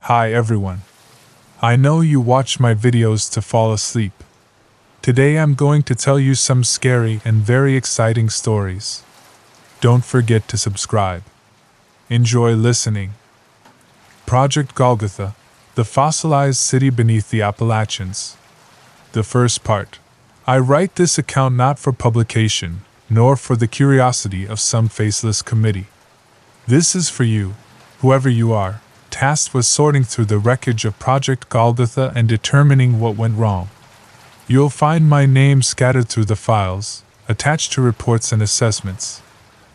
Hi everyone. I know you watch my videos to fall asleep. Today I'm going to tell you some scary and very exciting stories. Don't forget to subscribe. Enjoy listening. Project Golgotha, the fossilized city beneath the Appalachians. The first part. I write this account not for publication, nor for the curiosity of some faceless committee. This is for you, whoever you are, tasked with sorting through the wreckage of Project Golgotha and determining what went wrong. You'll find my name scattered through the files, attached to reports and assessments.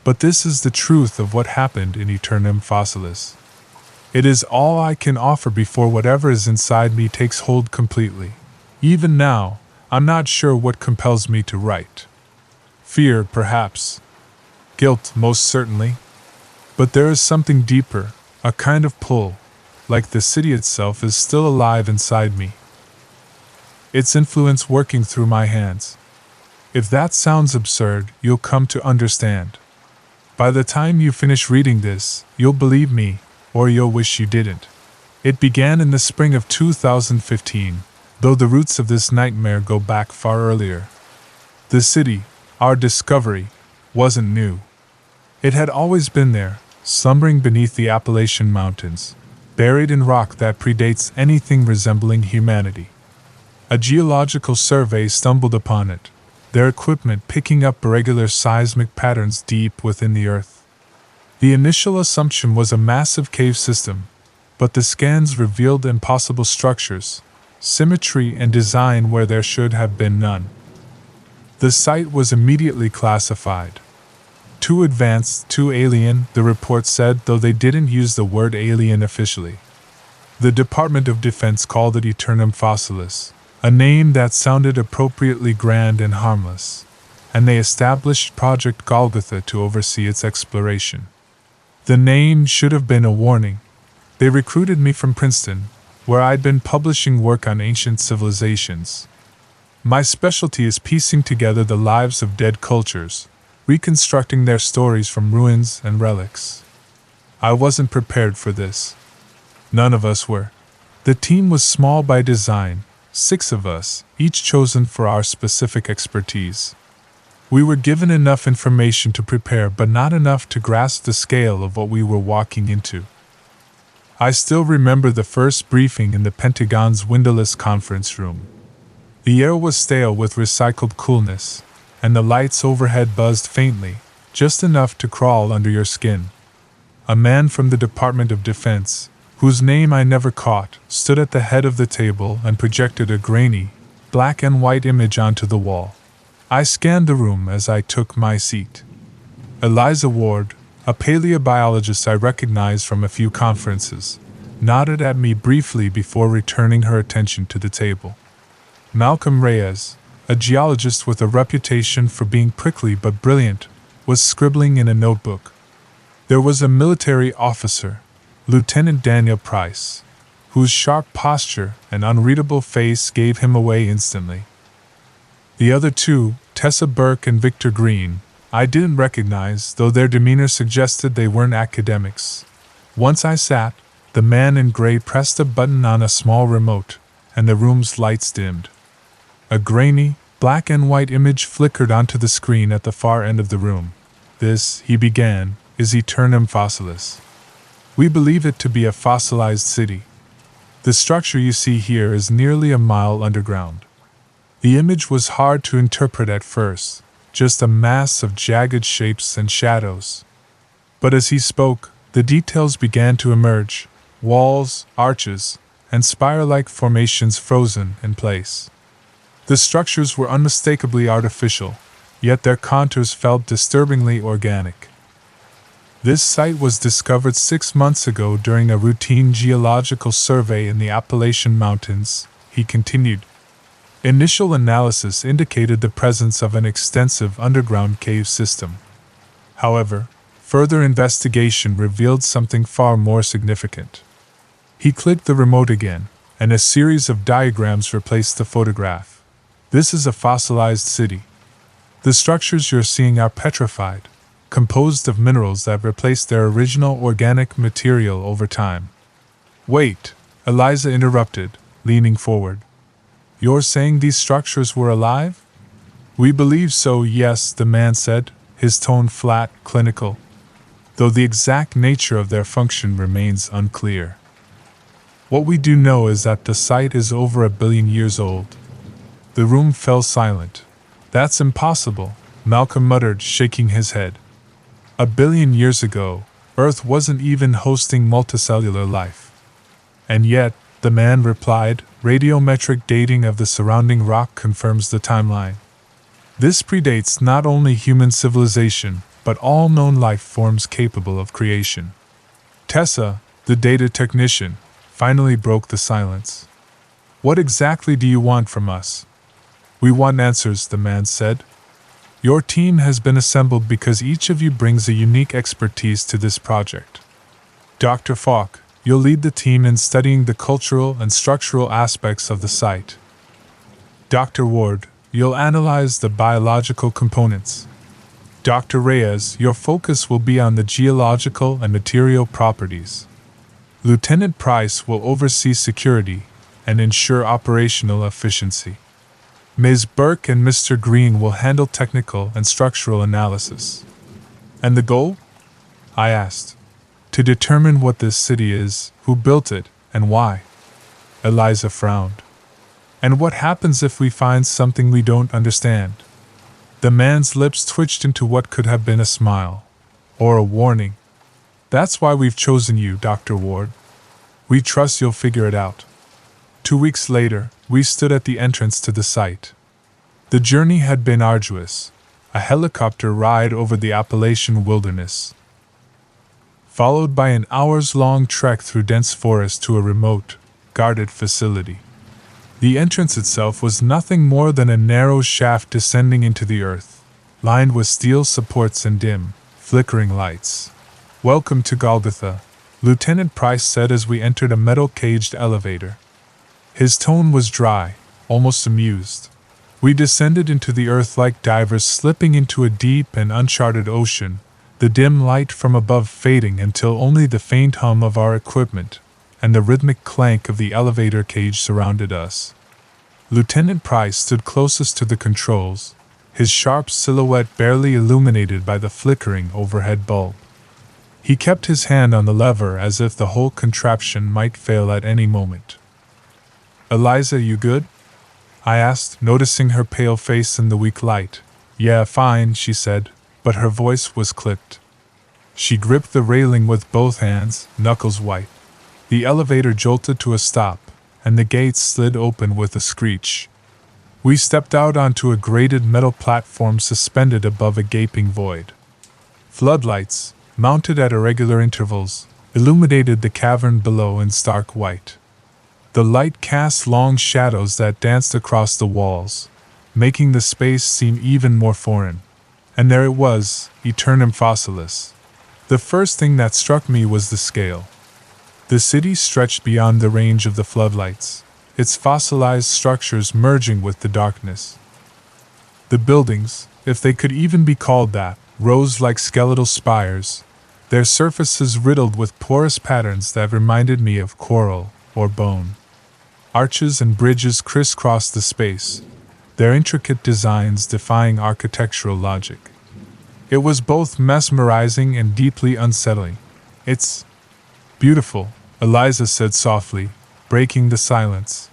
But this is the truth of what happened in Aeternum Fossilis. It is all I can offer before whatever is inside me takes hold completely. Even now, I'm not sure what compels me to write. Fear, perhaps. Guilt, most certainly. But there is something deeper, a kind of pull, like the city itself is still alive inside me. Its influence working through my hands. If that sounds absurd, you'll come to understand. By the time you finish reading this, you'll believe me, or you'll wish you didn't. It began in the spring of 2015, though the roots of this nightmare go back far earlier. The city, our discovery, wasn't new. It had always been there, slumbering beneath the Appalachian Mountains, buried in rock that predates anything resembling humanity. A geological survey stumbled upon it, their equipment picking up irregular seismic patterns deep within the earth. The initial assumption was a massive cave system, but the scans revealed impossible structures, symmetry and design where there should have been none. The site was immediately classified. Too advanced, too alien, the report said, though they didn't use the word alien officially. The Department of Defense called it Aeternum Fossilis, a name that sounded appropriately grand and harmless, and they established Project Golgotha to oversee its exploration. The name should have been a warning. They recruited me from Princeton, where I'd been publishing work on ancient civilizations. My specialty is piecing together the lives of dead cultures, reconstructing their stories from ruins and relics. I wasn't prepared for this. None of us were. The team was small by design, 6 of us, each chosen for our specific expertise. We were given enough information to prepare, but not enough to grasp the scale of what we were walking into. I still remember the first briefing in the Pentagon's windowless conference room. The air was stale with recycled coolness, and the lights overhead buzzed faintly, just enough to crawl under your skin. A man from the Department of Defense, whose name I never caught, stood at the head of the table and projected a grainy, black and white image onto the wall. I scanned the room as I took my seat. Eliza Ward, a paleobiologist I recognized from a few conferences, nodded at me briefly before returning her attention to the table. Malcolm Reyes, a geologist with a reputation for being prickly but brilliant, was scribbling in a notebook. There was a military officer, Lieutenant Daniel Price, whose sharp posture and unreadable face gave him away instantly. The other 2, Tessa Burke and Victor Green, I didn't recognize, though their demeanor suggested they weren't academics. Once I sat, the man in gray pressed a button on a small remote, and the room's lights dimmed. A grainy, black and white image flickered onto the screen at the far end of the room. This, he began, is Aeternum Fossilis. We believe it to be a fossilized city. The structure you see here is nearly a mile underground. The image was hard to interpret at first, just a mass of jagged shapes and shadows. But as he spoke, the details began to emerge: walls, arches, and spire-like formations frozen in place. The structures were unmistakably artificial, yet their contours felt disturbingly organic. This site was discovered 6 months ago during a routine geological survey in the Appalachian Mountains, he continued. Initial analysis indicated the presence of an extensive underground cave system. However, further investigation revealed something far more significant. He clicked the remote again, and a series of diagrams replaced the photograph. This is a fossilized city. The structures you're seeing are petrified, composed of minerals that replaced their original organic material over time. Wait, Eliza interrupted, leaning forward. You're saying these structures were alive? We believe so, yes, the man said, his tone flat, clinical, though the exact nature of their function remains unclear. What we do know is that the site is over 1 billion years old. The room fell silent. That's impossible, Malcolm muttered, shaking his head. 1 billion years ago, Earth wasn't even hosting multicellular life. And yet, the man replied, radiometric dating of the surrounding rock confirms the timeline. This predates not only human civilization, but all known life forms capable of creation. Tessa, the data technician, finally broke the silence. What exactly do you want from us? We want answers, the man said. Your team has been assembled because each of you brings a unique expertise to this project. Dr. Falk, you'll lead the team in studying the cultural and structural aspects of the site. Dr. Ward, you'll analyze the biological components. Dr. Reyes, your focus will be on the geological and material properties. Lieutenant Price will oversee security and ensure operational efficiency. Ms. Burke and Mr. Green will handle technical and structural analysis. And the goal? I asked. To determine what this city is, who built it, and why. Eliza frowned. And what happens if we find something we don't understand? The man's lips twitched into what could have been a smile. Or a warning. That's why we've chosen you, Dr. Ward. We trust you'll figure it out. 2 weeks later, we stood at the entrance to the site. The journey had been arduous, a helicopter ride over the Appalachian wilderness, followed by an hours-long trek through dense forest to a remote, guarded facility. The entrance itself was nothing more than a narrow shaft descending into the earth, lined with steel supports and dim, flickering lights. Welcome to Golgotha, Lieutenant Price said as we entered a metal-caged elevator. His tone was dry, almost amused. We descended into the earth like divers slipping into a deep and uncharted ocean, the dim light from above fading until only the faint hum of our equipment and the rhythmic clank of the elevator cage surrounded us. Lieutenant Price stood closest to the controls, his sharp silhouette barely illuminated by the flickering overhead bulb. He kept his hand on the lever as if the whole contraption might fail at any moment. Eliza, you good? I asked, noticing her pale face in the weak light. Yeah, fine, she said, but her voice was clipped. She gripped the railing with both hands, knuckles white. The elevator jolted to a stop, and the gates slid open with a screech. We stepped out onto a grated metal platform suspended above a gaping void. Floodlights, mounted at irregular intervals, illuminated the cavern below in stark white. The light cast long shadows that danced across the walls, making the space seem even more foreign. And there it was, Eternum Fossilis. The first thing that struck me was the scale. The city stretched beyond the range of the floodlights, its fossilized structures merging with the darkness. The buildings, if they could even be called that, rose like skeletal spires, their surfaces riddled with porous patterns that reminded me of coral or bone. Arches and bridges crisscrossed the space, their intricate designs defying architectural logic. It was both mesmerizing and deeply unsettling. It's beautiful, Eliza said softly, breaking the silence.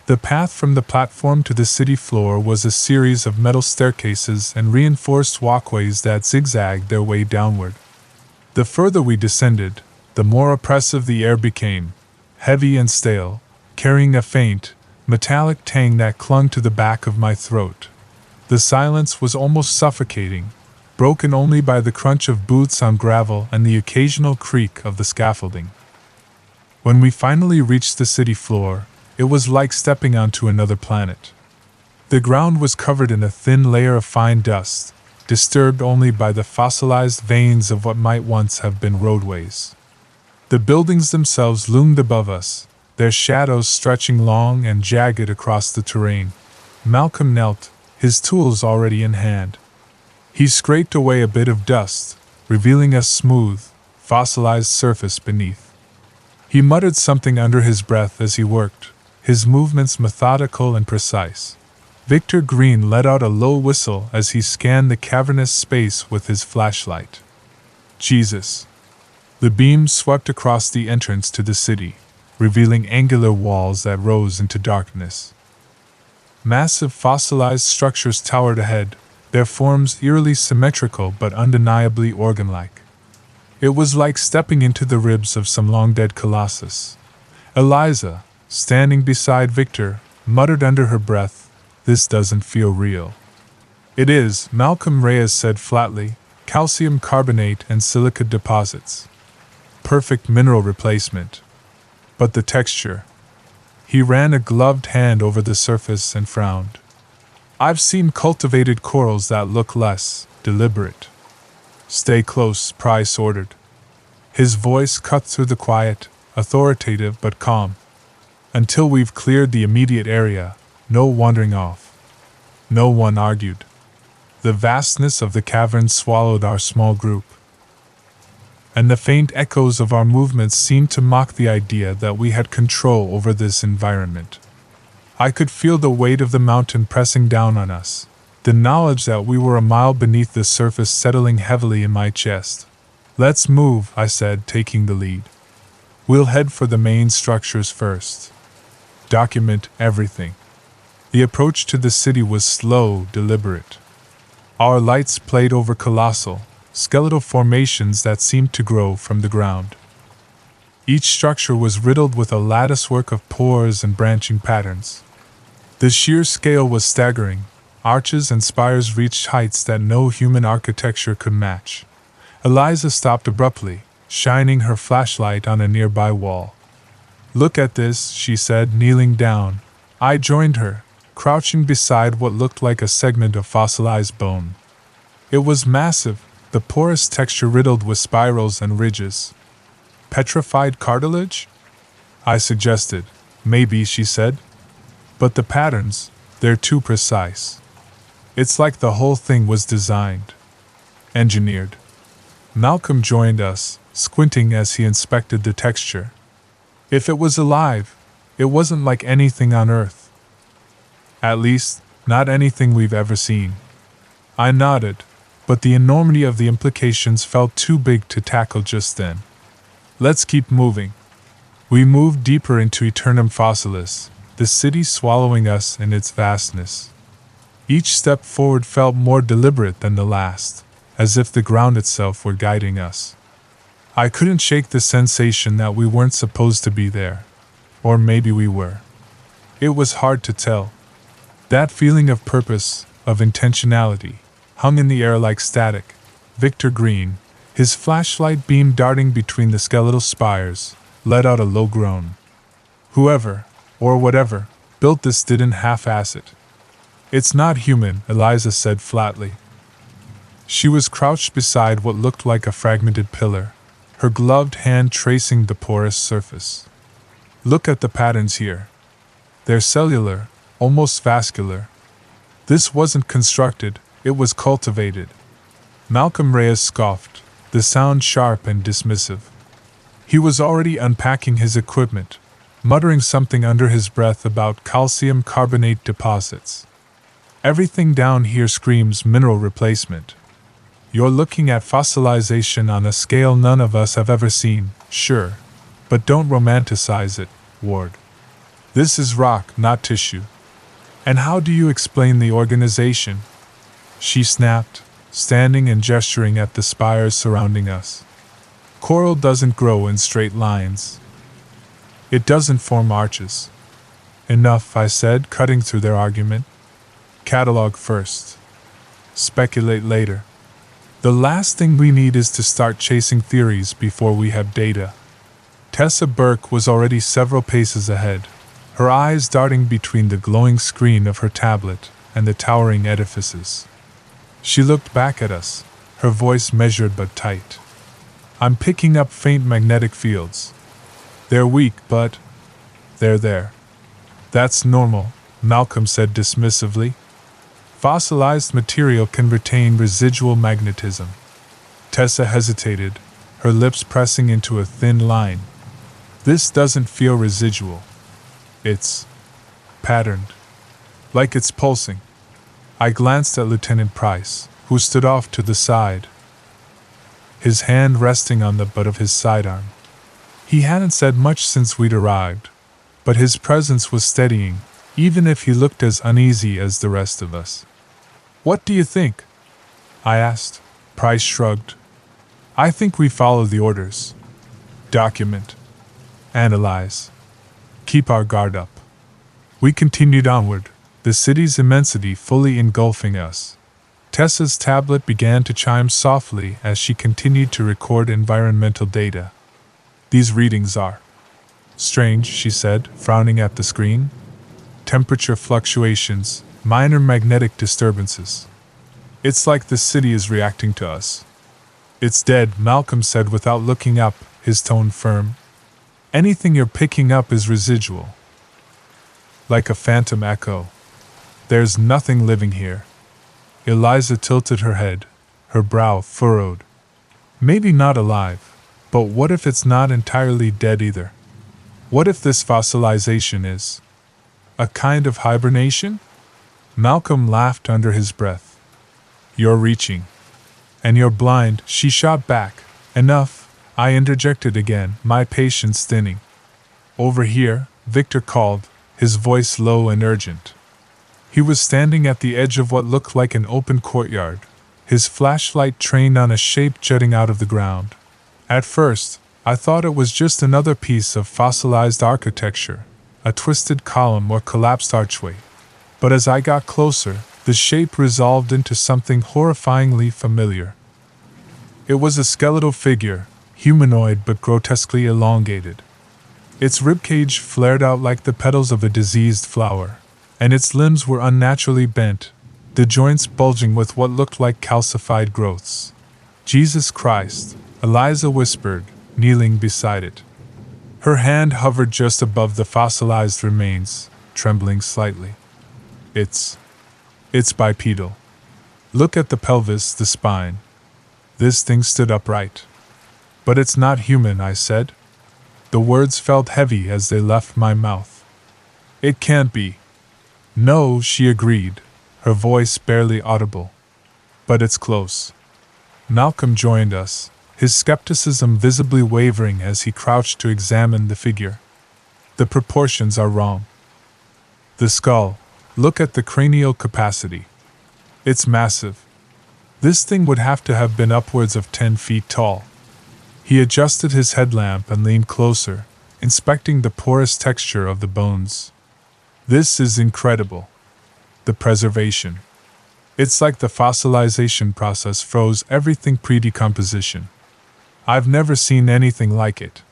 The path from the platform to the city floor was a series of metal staircases and reinforced walkways that zigzagged their way downward. The further we descended, the more oppressive the air became, heavy and stale, carrying a faint, metallic tang that clung to the back of my throat. The silence was almost suffocating, broken only by the crunch of boots on gravel and the occasional creak of the scaffolding. When we finally reached the city floor, it was like stepping onto another planet. The ground was covered in a thin layer of fine dust, disturbed only by the fossilized veins of what might once have been roadways. The buildings themselves loomed above us, their shadows stretching long and jagged across the terrain. Malcolm knelt, his tools already in hand. He scraped away a bit of dust, revealing a smooth, fossilized surface beneath. He muttered something under his breath as he worked, his movements methodical and precise. Victor Green let out a low whistle as he scanned the cavernous space with his flashlight. Jesus! The beam swept across the entrance to the city, revealing angular walls that rose into darkness. Massive fossilized structures towered ahead, their forms eerily symmetrical but undeniably organ-like. It was like stepping into the ribs of some long-dead colossus. Eliza, standing beside Victor, muttered under her breath, "This doesn't feel real." "It is," Malcolm Reyes said flatly, "calcium carbonate and silica deposits. Perfect mineral replacement. But the texture." He ran a gloved hand over the surface and frowned. "I've seen cultivated corals that look less deliberate." "Stay close," Price ordered. His voice cut through the quiet, authoritative but calm. "Until we've cleared the immediate area, no wandering off." No one argued. The vastness of the cavern swallowed our small group, and the faint echoes of our movements seemed to mock the idea that we had control over this environment. I could feel the weight of the mountain pressing down on us, the knowledge that we were a mile beneath the surface settling heavily in my chest. "Let's move," I said, taking the lead. "We'll head for the main structures first. Document everything." The approach to the city was slow, deliberate. Our lights played over colossal, skeletal formations that seemed to grow from the ground. Each structure was riddled with a latticework of pores and branching patterns. The sheer scale was staggering. Arches and spires reached heights that no human architecture could match. Eliza stopped abruptly, shining her flashlight on a nearby wall. "Look at this," she said, kneeling down. I joined her, crouching beside what looked like a segment of fossilized bone. It was massive, the porous texture riddled with spirals and ridges. "Petrified cartilage?" I suggested. "Maybe," she said. "But the patterns, they're too precise. It's like the whole thing was designed. Engineered." Malcolm joined us, squinting as he inspected the texture. If it was alive, it wasn't like anything on Earth. At least, not anything we've ever seen. I nodded, but the enormity of the implications felt too big to tackle just then. "Let's keep moving." We moved deeper into Eternum Fossilis, the city swallowing us in its vastness. Each step forward felt more deliberate than the last, as if the ground itself were guiding us. I couldn't shake the sensation that we weren't supposed to be there. Or maybe we were. It was hard to tell. That feeling of purpose, of intentionality, hung in the air like static. Victor Green, his flashlight beam darting between the skeletal spires, let out a low groan. Whoever, or whatever, built this didn't half-ass it. "It's not human," Eliza said flatly. She was crouched beside what looked like a fragmented pillar, her gloved hand tracing the porous surface. "Look at the patterns here. They're cellular, almost vascular. This wasn't constructed, it was cultivated." Malcolm Reyes scoffed, the sound sharp and dismissive. He was already unpacking his equipment, muttering something under his breath about calcium carbonate deposits. "Everything down here screams mineral replacement. You're looking at fossilization on a scale none of us have ever seen, sure. But don't romanticize it, Ward. This is rock, not tissue. And how do you explain the organization?" She snapped, standing and gesturing at the spires surrounding us. "Coral doesn't grow in straight lines. It doesn't form arches." "Enough," I said, cutting through their argument. "Catalog first. Speculate later. The last thing we need is to start chasing theories before we have data." Tessa Burke was already several paces ahead, her eyes darting between the glowing screen of her tablet and the towering edifices. She looked back at us, her voice measured but tight. "I'm picking up faint magnetic fields. They're weak, but they're there." "That's normal," Malcolm said dismissively. "Fossilized material can retain residual magnetism." Tessa hesitated, her lips pressing into a thin line. This doesn't feel residual. It's patterned, like it's pulsing. I glanced at Lieutenant Price, who stood off to the side, his hand resting on the butt of his sidearm. He hadn't said much since we'd arrived, but his presence was steadying, even if he looked as uneasy as the rest of us. "What do you think?" I asked. Price shrugged. "I think we follow the orders. Document. Analyze. Keep our guard up." We continued onward, the city's immensity fully engulfing us. Tessa's tablet began to chime softly as she continued to record environmental data. "These readings are strange," she said, frowning at the screen. "Temperature fluctuations, minor magnetic disturbances. It's like the city is reacting to us." "It's dead," Malcolm said without looking up, his tone firm. "Anything you're picking up is residual. Like a phantom echo. There's nothing living here." Eliza tilted her head, her brow furrowed. "Maybe not alive, but what if it's not entirely dead either? What if this fossilization is a kind of hibernation?" Malcolm laughed under his breath. "You're reaching. And you're blind," she shot back. "Enough," I interjected again, my patience thinning. "Over here," Victor called, his voice low and urgent. He was standing at the edge of what looked like an open courtyard, his flashlight trained on a shape jutting out of the ground. At first, I thought it was just another piece of fossilized architecture, a twisted column or collapsed archway. But as I got closer, the shape resolved into something horrifyingly familiar. It was a skeletal figure, humanoid but grotesquely elongated. Its ribcage flared out like the petals of a diseased flower, and its limbs were unnaturally bent, the joints bulging with what looked like calcified growths. "Jesus Christ," Eliza whispered, kneeling beside it. Her hand hovered just above the fossilized remains, trembling slightly. It's bipedal. Look at the pelvis, the spine. This thing stood upright." "But it's not human," I said. The words felt heavy as they left my mouth. "It can't be." "No," she agreed, her voice barely audible. "But it's close." Malcolm joined us, his skepticism visibly wavering as he crouched to examine the figure. "The proportions are wrong. The skull, look at the cranial capacity. It's massive. This thing would have to have been upwards of 10 feet tall." He adjusted his headlamp and leaned closer, inspecting the porous texture of the bones. "This is incredible. The preservation. It's like the fossilization process froze everything pre-decomposition. I've never seen anything like it."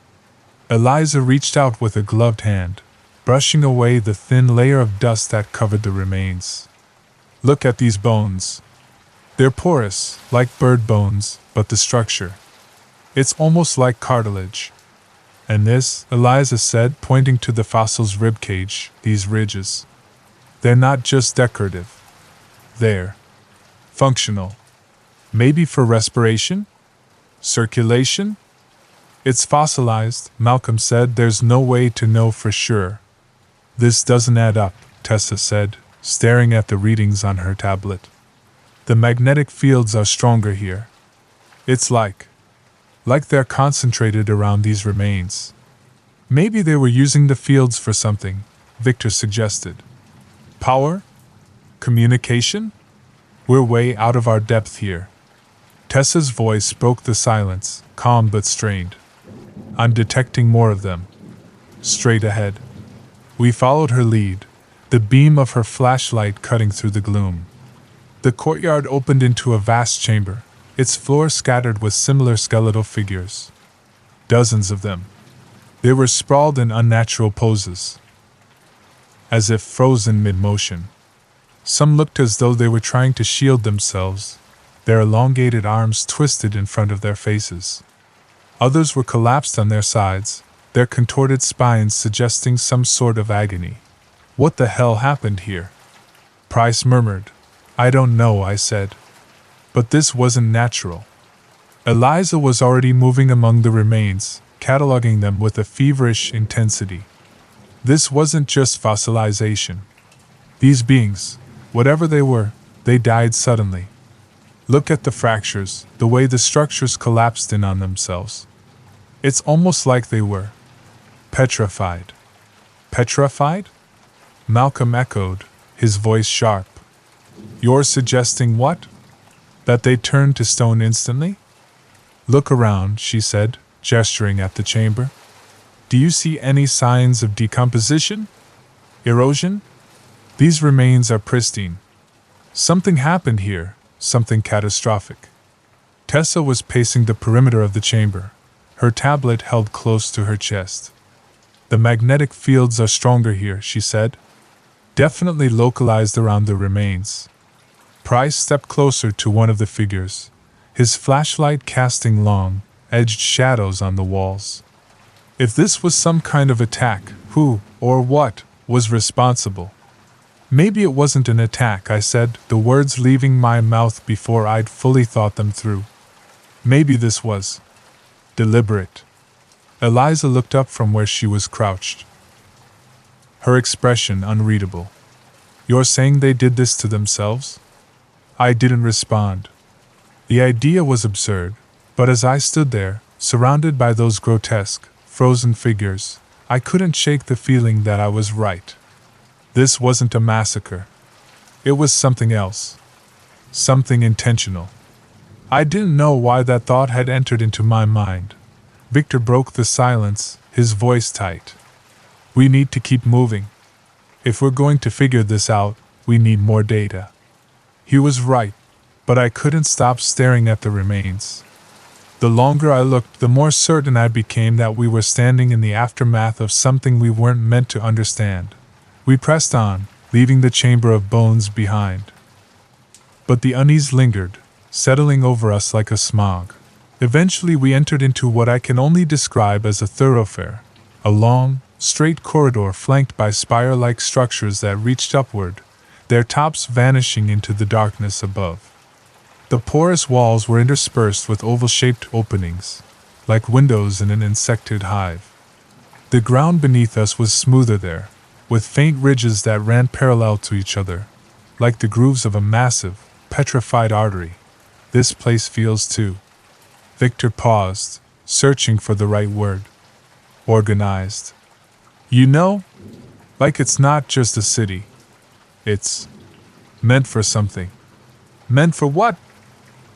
Eliza reached out with a gloved hand, brushing away the thin layer of dust that covered the remains. "Look at these bones. They're porous, like bird bones, but the structure. It's almost like cartilage. And this," Eliza said, pointing to the fossil's ribcage, "these ridges. They're not just decorative. They're functional. Maybe for respiration? Circulation?" "It's fossilized," Malcolm said. "There's no way to know for sure." "This doesn't add up," Tessa said, staring at the readings on her tablet. "The magnetic fields are stronger here. It's like they're concentrated around these remains." "Maybe they were using the fields for something," Victor suggested. "Power? Communication? We're way out of our depth here." Tessa's voice broke the silence, calm but strained. "I'm detecting more of them. Straight ahead." We followed her lead, the beam of her flashlight cutting through the gloom. The courtyard opened into a vast chamber, its floor scattered with similar skeletal figures. Dozens of them. They were sprawled in unnatural poses, as if frozen mid-motion. Some looked as though they were trying to shield themselves, their elongated arms twisted in front of their faces. Others were collapsed on their sides, their contorted spines suggesting some sort of agony. "What the hell happened here?" Price murmured. "I don't know," I said. But this wasn't natural. Eliza was already moving among the remains, cataloging them with a feverish intensity. This wasn't just fossilization. These beings, whatever they were, they died suddenly. Look at the fractures, the way the structures collapsed in on themselves. It's almost like they were petrified. Petrified? Malcolm echoed, his voice sharp. You're suggesting what? That they turned to stone instantly? Look around, she said, gesturing at the chamber. Do you see any signs of decomposition? Erosion? These remains are pristine. Something happened here, something catastrophic. Tessa was pacing the perimeter of the chamber, her tablet held close to her chest. The magnetic fields are stronger here, she said. Definitely localized around the remains. Price stepped closer to one of the figures, his flashlight casting long, edged shadows on the walls. If this was some kind of attack, who, or what, was responsible? Maybe it wasn't an attack, I said, the words leaving my mouth before I'd fully thought them through. Maybe this was deliberate. Eliza looked up from where she was crouched, her expression unreadable. You're saying they did this to themselves? I didn't respond. The idea was absurd, but as I stood there, surrounded by those grotesque, frozen figures, I couldn't shake the feeling that I was right. This wasn't a massacre. It was something else. Something intentional. I didn't know why that thought had entered into my mind. Victor broke the silence, his voice tight. We need to keep moving. If we're going to figure this out, we need more data. He was right, but I couldn't stop staring at the remains. The longer I looked, the more certain I became that we were standing in the aftermath of something we weren't meant to understand. We pressed on, leaving the chamber of bones behind. But the unease lingered, settling over us like a smog. Eventually we entered into what I can only describe as a thoroughfare, a long, straight corridor flanked by spire-like structures that reached upward, their tops vanishing into the darkness above. The porous walls were interspersed with oval-shaped openings, like windows in an insected hive. The ground beneath us was smoother there, with faint ridges that ran parallel to each other, like the grooves of a massive, petrified artery. This place feels too. Victor paused, searching for the right word. Organized. You know, like it's not just a city. It's meant for something. Meant for what?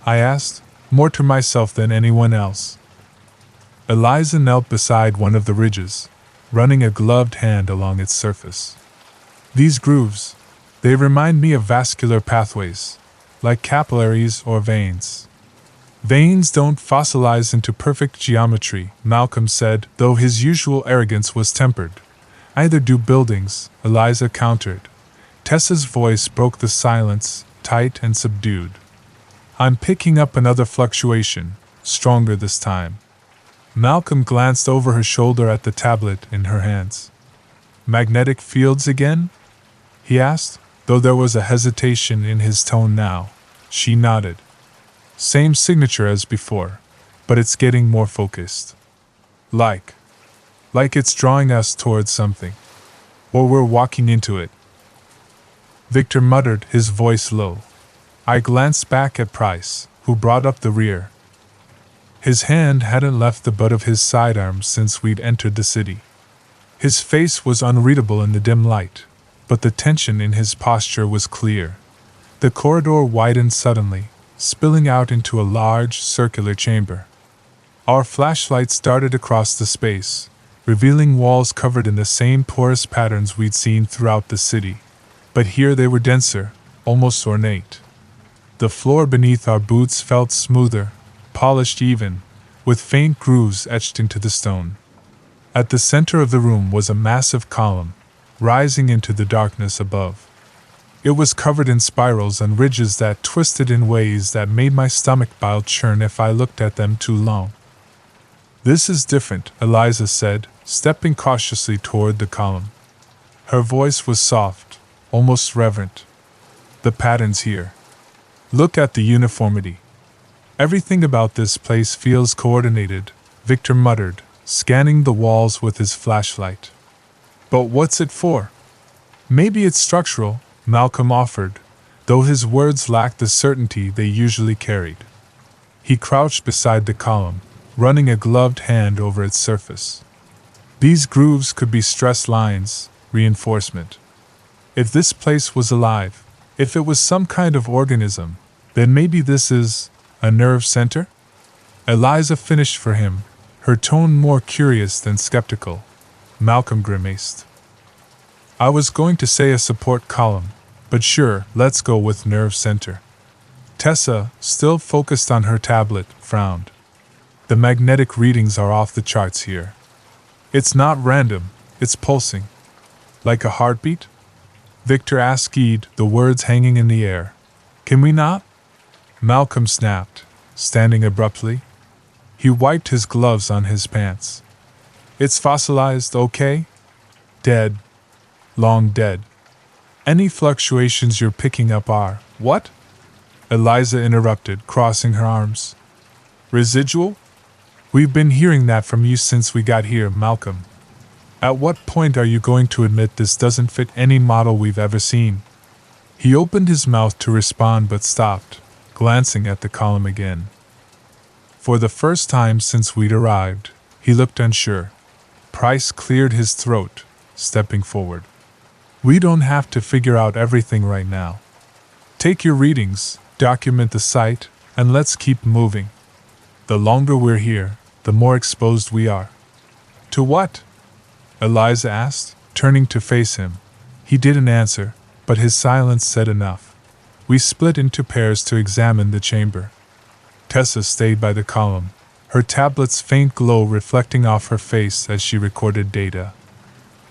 I asked, more to myself than anyone else. Eliza knelt beside one of the ridges, running a gloved hand along its surface. These grooves, they remind me of vascular pathways, like capillaries or veins. Veins don't fossilize into perfect geometry, Malcolm said, though his usual arrogance was tempered. Either do buildings, Eliza countered. Tessa's voice broke the silence, tight and subdued. I'm picking up another fluctuation, stronger this time. Malcolm glanced over her shoulder at the tablet in her hands. Magnetic fields again? He asked, though there was a hesitation in his tone now. She nodded. Same signature as before, but it's getting more focused. Like it's drawing us towards something. Or we're walking into it. Victor muttered, his voice low. I glanced back at Price, who brought up the rear. His hand hadn't left the butt of his sidearm since we'd entered the city. His face was unreadable in the dim light, but the tension in his posture was clear. The corridor widened suddenly, spilling out into a large, circular chamber. Our flashlights darted across the space, revealing walls covered in the same porous patterns we'd seen throughout the city. But here they were denser, almost ornate. The floor beneath our boots felt smoother, polished even, with faint grooves etched into the stone. At the center of the room was a massive column, rising into the darkness above. It was covered in spirals and ridges that twisted in ways that made my stomach bile churn if I looked at them too long. This is different, Eliza said, stepping cautiously toward the column. Her voice was soft, almost reverent. The patterns here. Look at the uniformity. Everything about this place feels coordinated, Victor muttered, scanning the walls with his flashlight. But what's it for? Maybe it's structural, Malcolm offered, though his words lacked the certainty they usually carried. He crouched beside the column, running a gloved hand over its surface. These grooves could be stress lines, reinforcement. If this place was alive, if it was some kind of organism, then maybe this is a nerve center? Eliza finished for him, her tone more curious than skeptical. Malcolm grimaced. I was going to say a support column, but sure, let's go with nerve center. Tessa, still focused on her tablet, frowned. The magnetic readings are off the charts here. It's not random, it's pulsing. Like a heartbeat? Victor asked, the words hanging in the air. Can we not? Malcolm snapped, standing abruptly. He wiped his gloves on his pants. It's fossilized, okay? Dead. Long dead. Any fluctuations you're picking up are, what? Eliza interrupted, crossing her arms. Residual? We've been hearing that from you since we got here, Malcolm. At what point are you going to admit this doesn't fit any model we've ever seen? He opened his mouth to respond but stopped, glancing at the column again. For the first time since we'd arrived, he looked unsure. Price cleared his throat, stepping forward. We don't have to figure out everything right now. Take your readings, document the site, and let's keep moving. The longer we're here, the more exposed we are. To what? Eliza asked, turning to face him. He didn't answer, but his silence said enough. We split into pairs to examine the chamber. Tessa stayed by the column, her tablet's faint glow reflecting off her face as she recorded data.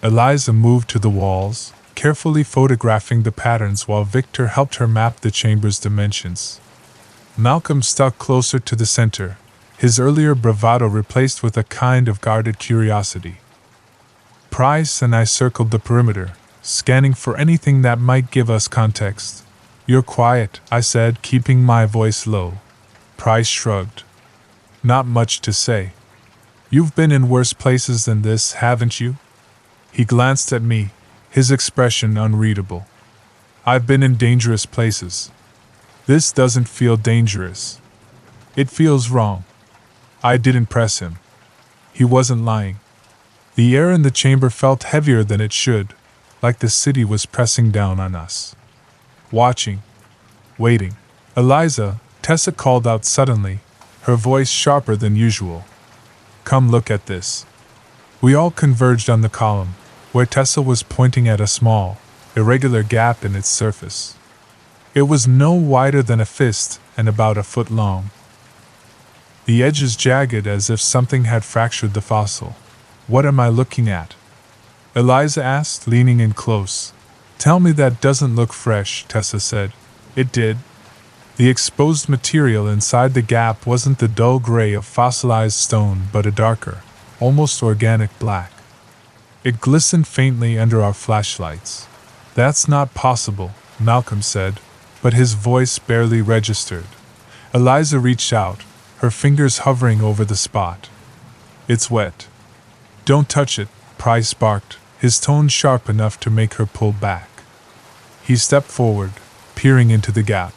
Eliza moved to the walls, carefully photographing the patterns while Victor helped her map the chamber's dimensions. Malcolm stuck closer to the center, his earlier bravado replaced with a kind of guarded curiosity. Price and I circled the perimeter, scanning for anything that might give us context. You're quiet, I said, keeping my voice low. Price shrugged. Not much to say. You've been in worse places than this, haven't you? He glanced at me, his expression unreadable. I've been in dangerous places. This doesn't feel dangerous. It feels wrong. I didn't press him. He wasn't lying. The air in the chamber felt heavier than it should, like the city was pressing down on us. Watching. Waiting. Eliza, Tessa called out suddenly, her voice sharper than usual. Come look at this. We all converged on the column, where Tessa was pointing at a small, irregular gap in its surface. It was no wider than a fist and about a foot long. The edges jagged as if something had fractured the fossil. What am I looking at? Eliza asked, leaning in close. Tell me that doesn't look fresh, Tessa said. It did. The exposed material inside the gap wasn't the dull gray of fossilized stone but a darker, almost organic black. It glistened faintly under our flashlights. That's not possible, Malcolm said, but his voice barely registered. Eliza reached out, her fingers hovering over the spot. It's wet. Don't touch it, Price barked, his tone sharp enough to make her pull back. He stepped forward, peering into the gap.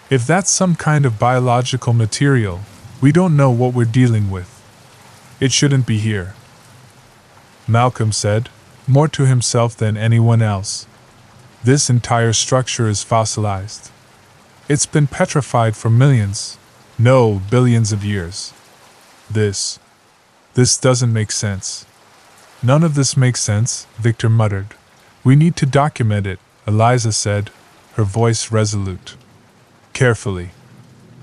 If that's some kind of biological material, we don't know what we're dealing with. It shouldn't be here. Malcolm said, more to himself than anyone else. This entire structure is fossilized. It's been petrified for millions, no, billions of years. This doesn't make sense. None of this makes sense, Victor muttered. We need to document it, Eliza said, her voice resolute. Carefully.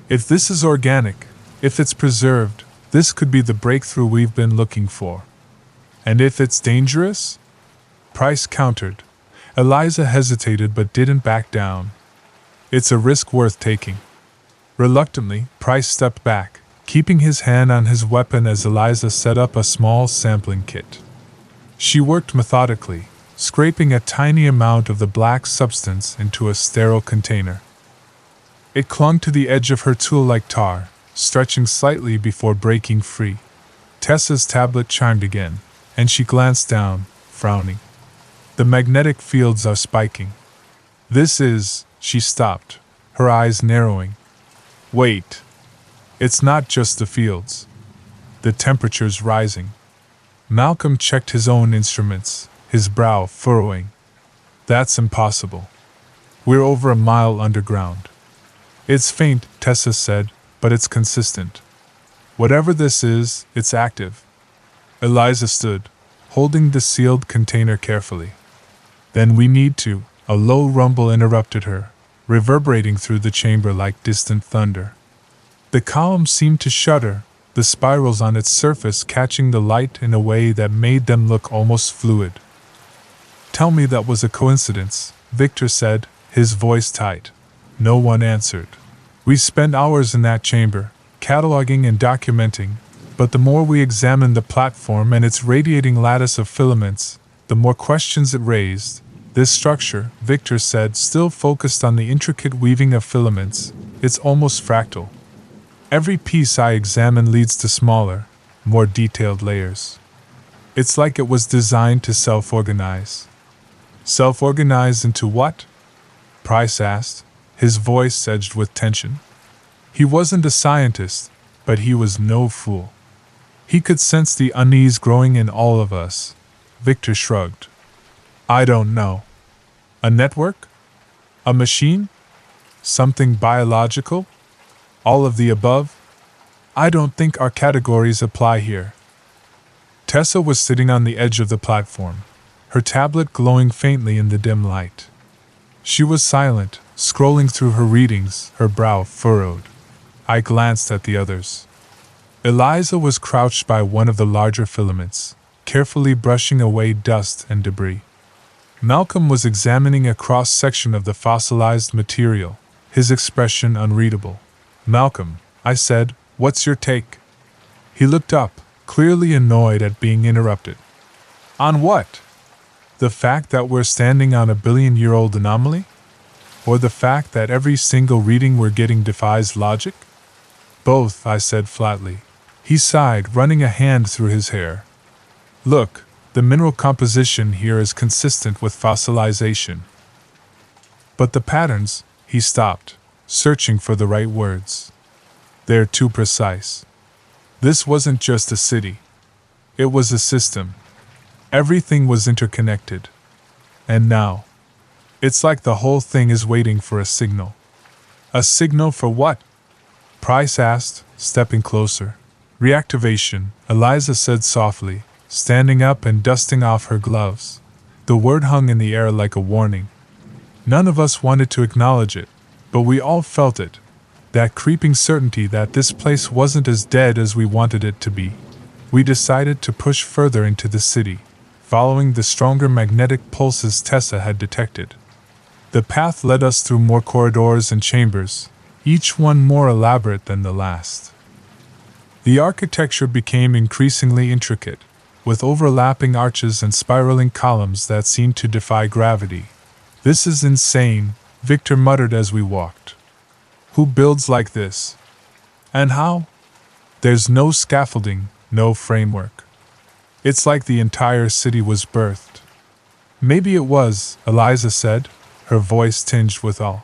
If this is organic, if it's preserved, this could be the breakthrough we've been looking for. And if it's dangerous? Price countered. Eliza hesitated but didn't back down. It's a risk worth taking. Reluctantly, Price stepped back, keeping his hand on his weapon as Eliza set up a small sampling kit. She worked methodically, scraping a tiny amount of the black substance into a sterile container. It clung to the edge of her tool like tar, stretching slightly before breaking free. Tessa's tablet chimed again, and she glanced down, frowning. The magnetic fields are spiking. She stopped, her eyes narrowing. Wait. It's not just the fields. The temperature's rising. Malcolm checked his own instruments, his brow furrowing. That's impossible. We're over a mile underground. It's faint, Tessa said, but it's consistent. Whatever this is, it's active. Eliza stood, holding the sealed container carefully. Then we need to. A low rumble interrupted her, reverberating through the chamber like distant thunder. The column seemed to shudder, the spirals on its surface catching the light in a way that made them look almost fluid. Tell me that was a coincidence, Victor said, his voice tight. No one answered. We spent hours in that chamber, cataloging and documenting, but the more we examined the platform and its radiating lattice of filaments, the more questions it raised. This structure, Victor said, still focused on the intricate weaving of filaments, it's almost fractal. Every piece I examine leads to smaller, more detailed layers. It's like it was designed to self-organize. Self-organize into what? Price asked, his voice edged with tension. He wasn't a scientist, but he was no fool. He could sense the unease growing in all of us. Victor shrugged. I don't know. A network? A machine? Something biological? All of the above? I don't think our categories apply here. Tessa was sitting on the edge of the platform, her tablet glowing faintly in the dim light. She was silent, scrolling through her readings, her brow furrowed. I glanced at the others. Eliza was crouched by one of the larger filaments, carefully brushing away dust and debris. Malcolm was examining a cross-section of the fossilized material, his expression unreadable. Malcolm, I said, what's your take? He looked up, clearly annoyed at being interrupted. On what? The fact that we're standing on a billion-year-old anomaly? Or the fact that every single reading we're getting defies logic? Both, I said flatly. He sighed, running a hand through his hair. Look, the mineral composition here is consistent with fossilization. But the patterns, he stopped, searching for the right words. They're too precise. This wasn't just a city. It was a system. Everything was interconnected. And now, it's like the whole thing is waiting for a signal. A signal for what? Price asked, stepping closer. Reactivation, Eliza said softly, standing up and dusting off her gloves. The word hung in the air like a warning. None of us wanted to acknowledge it, but we all felt it. That creeping certainty that this place wasn't as dead as we wanted it to be. We decided to push further into the city, following the stronger magnetic pulses Tessa had detected. The path led us through more corridors and chambers, each one more elaborate than the last. The architecture became increasingly intricate, with overlapping arches and spiraling columns that seemed to defy gravity. This is insane, Victor muttered as we walked. Who builds like this? And how? There's no scaffolding, no framework. It's like the entire city was birthed. Maybe it was, Eliza said, her voice tinged with awe.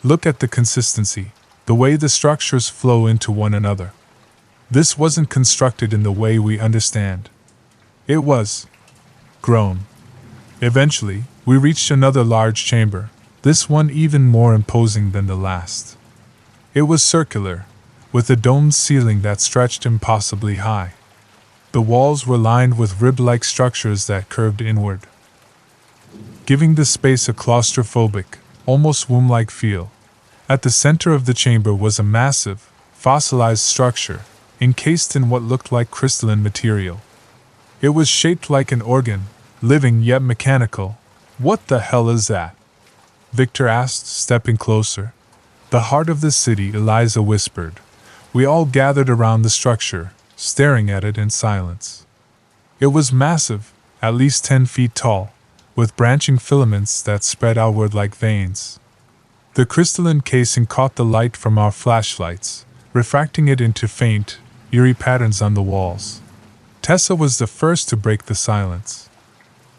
Look at the consistency, the way the structures flow into one another. This wasn't constructed in the way we understand. It was grown. Eventually, we reached another large chamber, this one even more imposing than the last. It was circular, with a domed ceiling that stretched impossibly high. The walls were lined with rib-like structures that curved inward, giving the space a claustrophobic, almost womb-like feel. At the center of the chamber was a massive, fossilized structure, encased in what looked like crystalline material. It was shaped like an organ, living yet mechanical. What the hell is that? Victor asked, stepping closer. The heart of the city, Eliza whispered. We all gathered around the structure, staring at it in silence. It was massive, at least 10 feet tall, with branching filaments that spread outward like veins. The crystalline casing caught the light from our flashlights, refracting it into faint, eerie patterns on the walls. Tessa was the first to break the silence.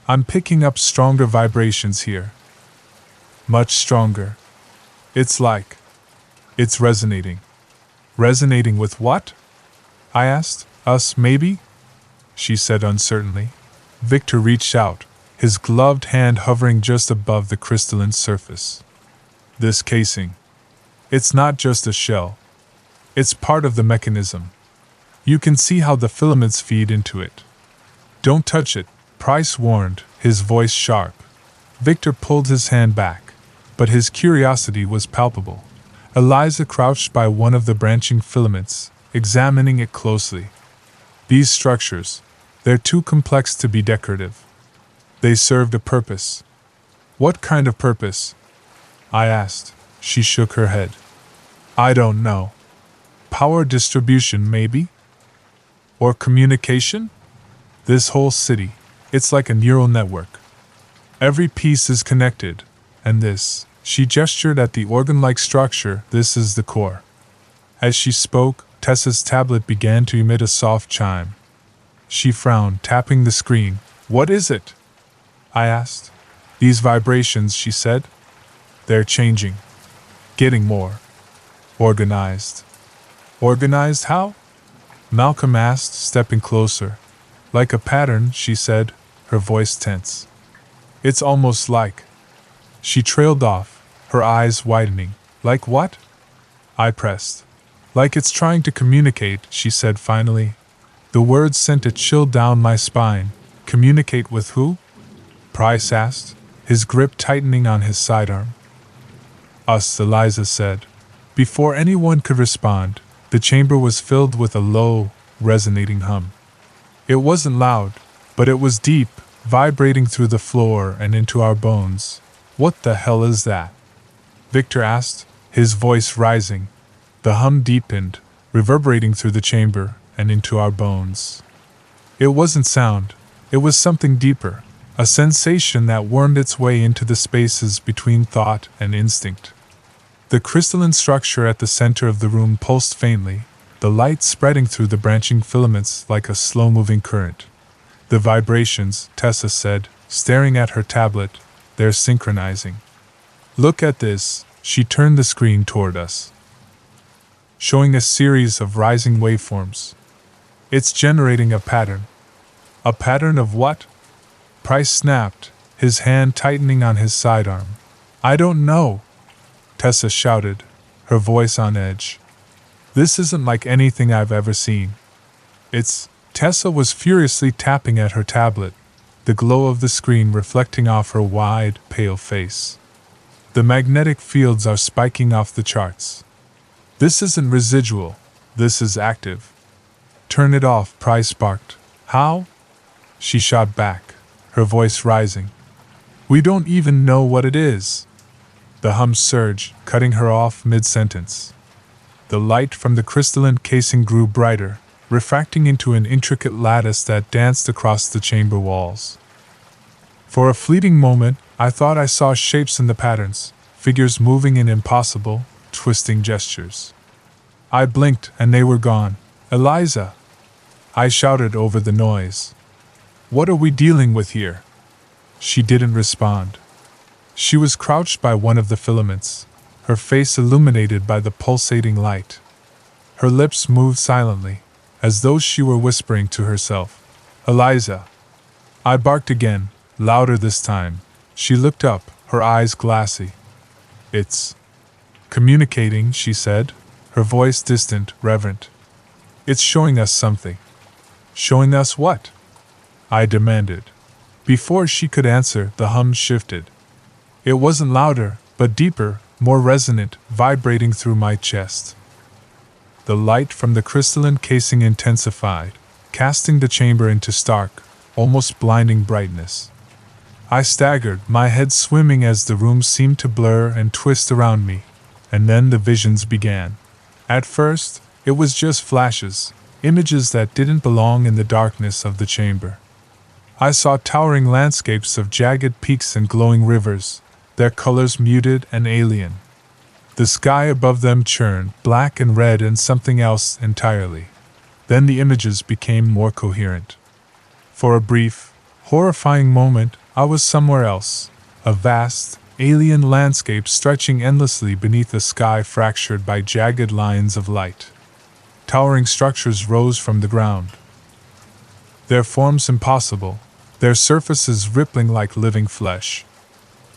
I'm picking up stronger vibrations here. Much stronger. It's resonating. Resonating with what? I asked. Us, maybe? She said uncertainly. Victor reached out, his gloved hand hovering just above the crystalline surface. This casing. It's not just a shell. It's part of the mechanism. You can see how the filaments feed into it. Don't touch it, Price warned, his voice sharp. Victor pulled his hand back, but his curiosity was palpable. Eliza crouched by one of the branching filaments, examining it closely. These structures, they're too complex to be decorative. They served a purpose. What kind of purpose? I asked. She shook her head. I don't know. Power distribution, maybe? Or communication? This whole city, it's like a neural network. Every piece is connected, and this, she gestured at the organ-like structure, this is the core. As she spoke, Tessa's tablet began to emit a soft chime. She frowned, tapping the screen. What is it? I asked. These vibrations, she said. They're changing. Getting more organized. Organized how? Malcolm asked, stepping closer. Like a pattern, she said, her voice tense. It's almost like. She trailed off, her eyes widening. Like what? I pressed. Like it's trying to communicate, she said finally. The words sent a chill down my spine. Communicate with who? Price asked, his grip tightening on his sidearm. Us, Eliza said. Before anyone could respond, the chamber was filled with a low, resonating hum. It wasn't loud, but it was deep, vibrating through the floor and into our bones. What the hell is that? Victor asked, his voice rising. The hum deepened, reverberating through the chamber and into our bones. It wasn't sound, it was something deeper, a sensation that wormed its way into the spaces between thought and instinct. The crystalline structure at the center of the room pulsed faintly, the light spreading through the branching filaments like a slow-moving current. The vibrations, Tessa said, staring at her tablet, they're synchronizing. Look at this, she turned the screen toward us, showing a series of rising waveforms. It's generating a pattern. A pattern of what? Price snapped, his hand tightening on his sidearm. I don't know, Tessa shouted, her voice on edge. This isn't like anything I've ever seen. Tessa was furiously tapping at her tablet, the glow of the screen reflecting off her wide, pale face. The magnetic fields are spiking off the charts. This isn't residual, this is active. Turn it off, Price barked. How? She shot back, her voice rising. We don't even know what it is. The hum surged, cutting her off mid-sentence. The light from the crystalline casing grew brighter, refracting into an intricate lattice that danced across the chamber walls. For a fleeting moment, I thought I saw shapes in the patterns, figures moving in impossible, twisting gestures. I blinked and they were gone. Eliza! I shouted over the noise. What are we dealing with here? She didn't respond. She was crouched by one of the filaments, her face illuminated by the pulsating light. Her lips moved silently, as though she were whispering to herself. Eliza! I barked again, louder this time. She looked up, her eyes glassy. It's communicating, she said, her voice distant, reverent. It's showing us something. Showing us what? I demanded. Before she could answer, the hum shifted. It wasn't louder, but deeper, more resonant, vibrating through my chest. The light from the crystalline casing intensified, casting the chamber into stark, almost blinding brightness. I staggered, my head swimming as the room seemed to blur and twist around me, and then the visions began. At first, it was just flashes, images that didn't belong in the darkness of the chamber. I saw towering landscapes of jagged peaks and glowing rivers, their colors muted and alien. The sky above them churned, black and red and something else entirely. Then the images became more coherent. For a brief, horrifying moment, I was somewhere else, a vast, alien landscape stretching endlessly beneath a sky fractured by jagged lines of light. Towering structures rose from the ground, their forms impossible, their surfaces rippling like living flesh.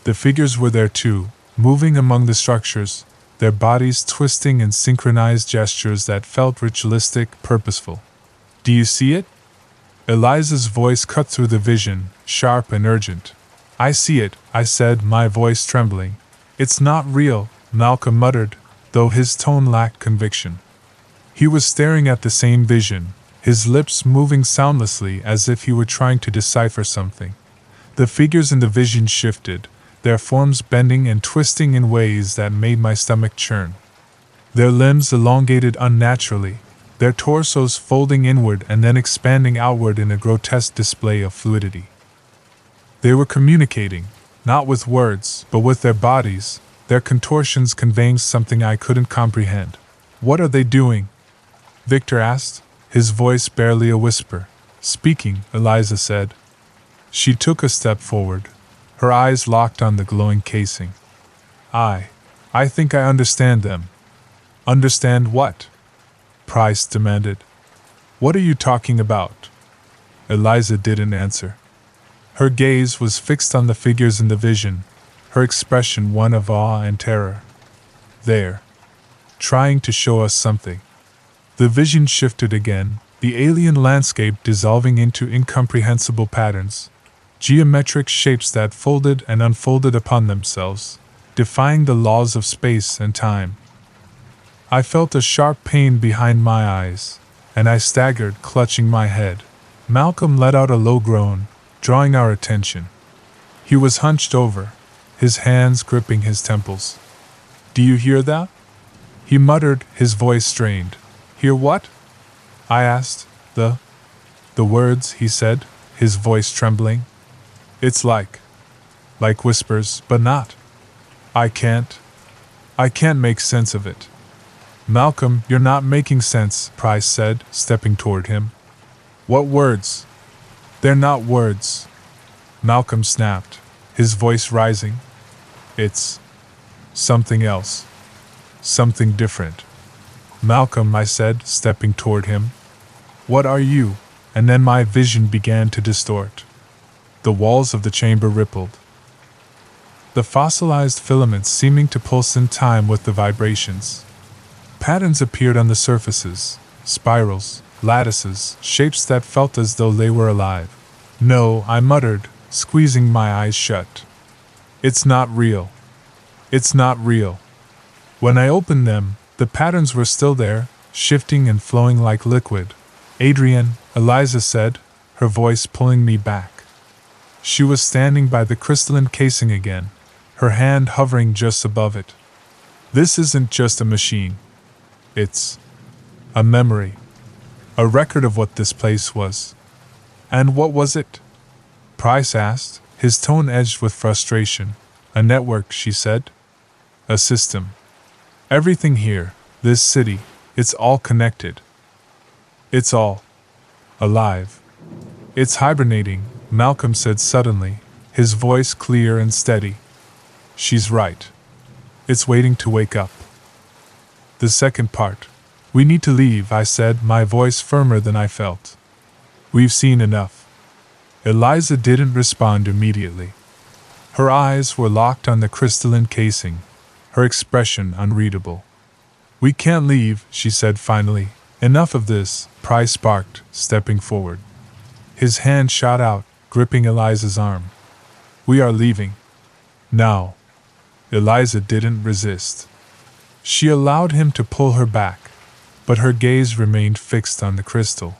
The figures were there too, moving among the structures, their bodies twisting in synchronized gestures that felt ritualistic, purposeful. Do you see it? Eliza's voice cut through the vision, sharp and urgent. I see it, I said, my voice trembling. It's not real, Malcolm muttered, though his tone lacked conviction. He was staring at the same vision, his lips moving soundlessly as if he were trying to decipher something. The figures in the vision shifted, their forms bending and twisting in ways that made my stomach churn. Their limbs elongated unnaturally, their torsos folding inward and then expanding outward in a grotesque display of fluidity. They were communicating, not with words, but with their bodies, their contortions conveying something I couldn't comprehend. What are they doing? Victor asked, his voice barely a whisper. Speaking, Eliza said. She took a step forward, her eyes locked on the glowing casing. I think I understand them. Understand what? Price demanded. What are you talking about? Eliza didn't answer. Her gaze was fixed on the figures in the vision, her expression one of awe and terror. They're trying to show us something. The vision shifted again, the alien landscape dissolving into incomprehensible patterns, geometric shapes that folded and unfolded upon themselves, defying the laws of space and time. I felt a sharp pain behind my eyes, and I staggered, clutching my head. Malcolm let out a low groan, drawing our attention. He was hunched over, his hands gripping his temples. Do you hear that? He muttered, his voice strained. Hear what? I asked. The words, he said, his voice trembling. It's like whispers, but not. I can't make sense of it. Malcolm, you're not making sense, Price said, stepping toward him. What words? They're not words. Malcolm snapped, his voice rising. It's something else. Something different. Malcolm, I said, stepping toward him. What are you? And then my vision began to distort. The walls of the chamber rippled, the fossilized filaments seeming to pulse in time with the vibrations. Patterns appeared on the surfaces, spirals, lattices, shapes that felt as though they were alive. No, I muttered, squeezing my eyes shut. It's not real. It's not real. When I opened them, the patterns were still there, shifting and flowing like liquid. Adrian, Eliza said, her voice pulling me back. She was standing by the crystalline casing again, her hand hovering just above it. This isn't just a machine. It's a memory. A record of what this place was. And what was it? Price asked, his tone edged with frustration. A network, she said. A system. Everything here, this city, it's all connected. It's all alive. It's hibernating, Malcolm said suddenly, his voice clear and steady. She's right. It's waiting to wake up. The second part. We need to leave, I said, my voice firmer than I felt. We've seen enough. Eliza didn't respond immediately. Her eyes were locked on the crystalline casing, her expression unreadable. We can't leave, she said finally. Enough of this, Price barked, stepping forward. His hand shot out, gripping Eliza's arm. We are leaving. Now. Eliza didn't resist. She allowed him to pull her back, but her gaze remained fixed on the crystal.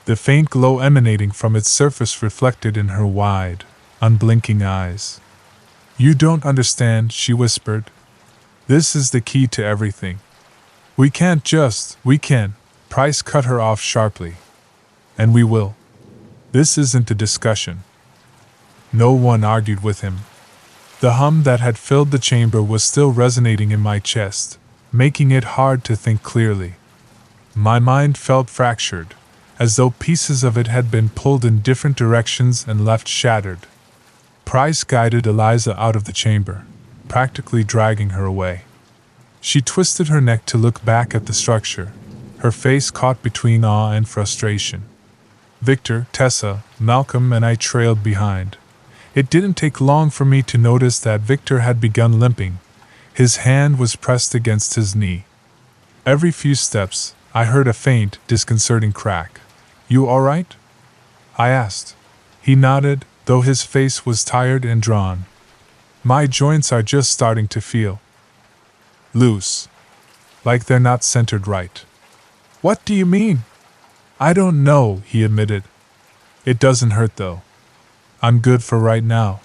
The faint glow emanating from its surface reflected in her wide, unblinking eyes. You don't understand, she whispered. This is the key to everything. We can. Price cut her off sharply. And we will. This isn't a discussion. No one argued with him. The hum that had filled the chamber was still resonating in my chest, making it hard to think clearly. My mind felt fractured, as though pieces of it had been pulled in different directions and left shattered. Price guided Eliza out of the chamber, practically dragging her away. She twisted her neck to look back at the structure, her face caught between awe and frustration. Victor, Tessa, Malcolm, and I trailed behind. It didn't take long for me to notice that Victor had begun limping. His hand was pressed against his knee. Every few steps, I heard a faint, disconcerting crack. "You all right?" I asked. He nodded, though his face was tired and drawn. "My joints are just starting to feel loose. Like they're not centered right." "What do you mean?" "I don't know," he admitted. "It doesn't hurt though. I'm good for right now."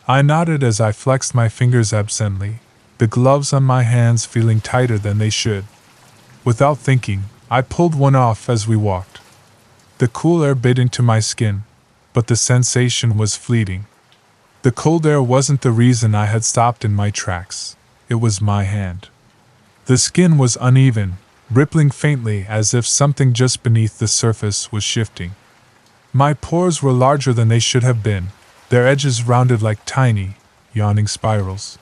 I nodded as I flexed my fingers absently, the gloves on my hands feeling tighter than they should. Without thinking, I pulled one off as we walked. The cool air bit into my skin, but the sensation was fleeting. The cold air wasn't the reason I had stopped in my tracks. It was my hand. The skin was uneven, rippling faintly as if something just beneath the surface was shifting. My pores were larger than they should have been, their edges rounded like tiny, yawning spirals.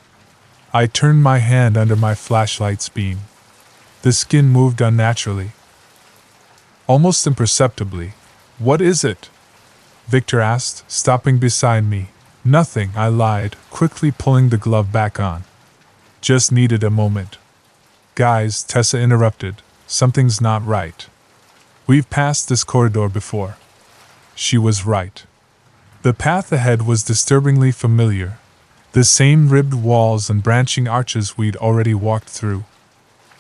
I turned my hand under my flashlight's beam. The skin moved unnaturally. Almost imperceptibly. "What is it?" Victor asked, stopping beside me. "Nothing," I lied, quickly pulling the glove back on. "Just needed a moment." "Guys," Tessa interrupted, "something's not right. We've passed this corridor before." She was right. The path ahead was disturbingly familiar, the same ribbed walls and branching arches we'd already walked through.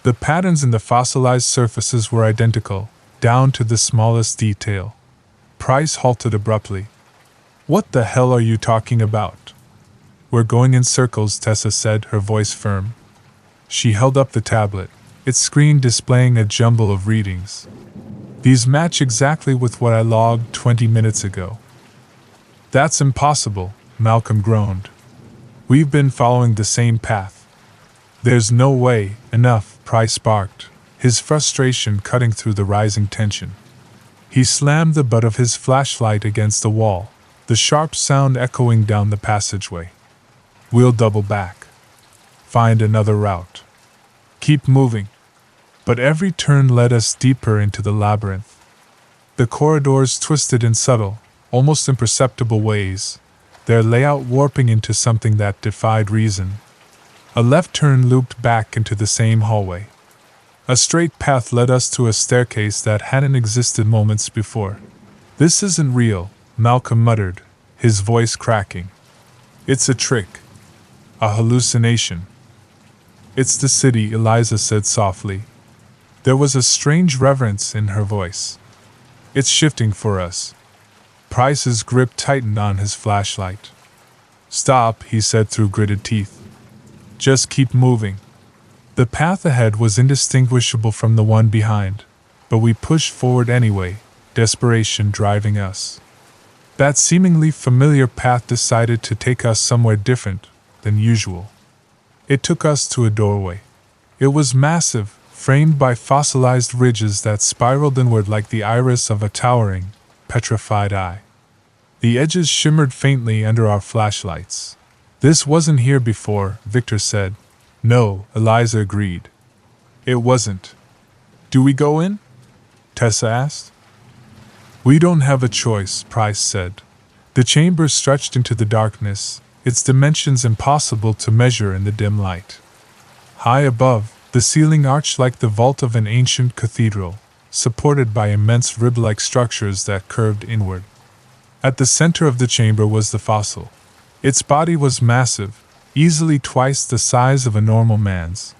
The patterns in the fossilized surfaces were identical, down to the smallest detail. Price halted abruptly. "What the hell are you talking about?" "We're going in circles," Tessa said, her voice firm. She held up the tablet, its screen displaying a jumble of readings. "These match exactly with what I logged 20 minutes ago." "That's impossible," Malcolm groaned. "We've been following the same path." "There's no way." "Enough," Price barked, his frustration cutting through the rising tension. He slammed the butt of his flashlight against the wall, the sharp sound echoing down the passageway. "We'll double back. Find another route. Keep moving." But every turn led us deeper into the labyrinth. The corridors twisted in subtle, almost imperceptible ways, their layout warping into something that defied reason. A left turn looped back into the same hallway. A straight path led us to a staircase that hadn't existed moments before. "This isn't real," Malcolm muttered, his voice cracking. "It's a trick. A hallucination." "It's the city," Eliza said softly. There was a strange reverence in her voice. "It's shifting for us." Price's grip tightened on his flashlight. "Stop," he said through gritted teeth. "Just keep moving." The path ahead was indistinguishable from the one behind, but we pushed forward anyway, desperation driving us. That seemingly familiar path decided to take us somewhere different than usual. It took us to a doorway. It was massive, framed by fossilized ridges that spiraled inward like the iris of a towering, petrified eye. The edges shimmered faintly under our flashlights. "This wasn't here before," Victor said. "No," Eliza agreed. "It wasn't." "Do we go in?" Tessa asked. "We don't have a choice," Price said. The chamber stretched into the darkness, its dimensions impossible to measure in the dim light. High above, the ceiling arched like the vault of an ancient cathedral, supported by immense rib-like structures that curved inward. At the center of the chamber was the fossil. Its body was massive, easily twice the size of a normal man's,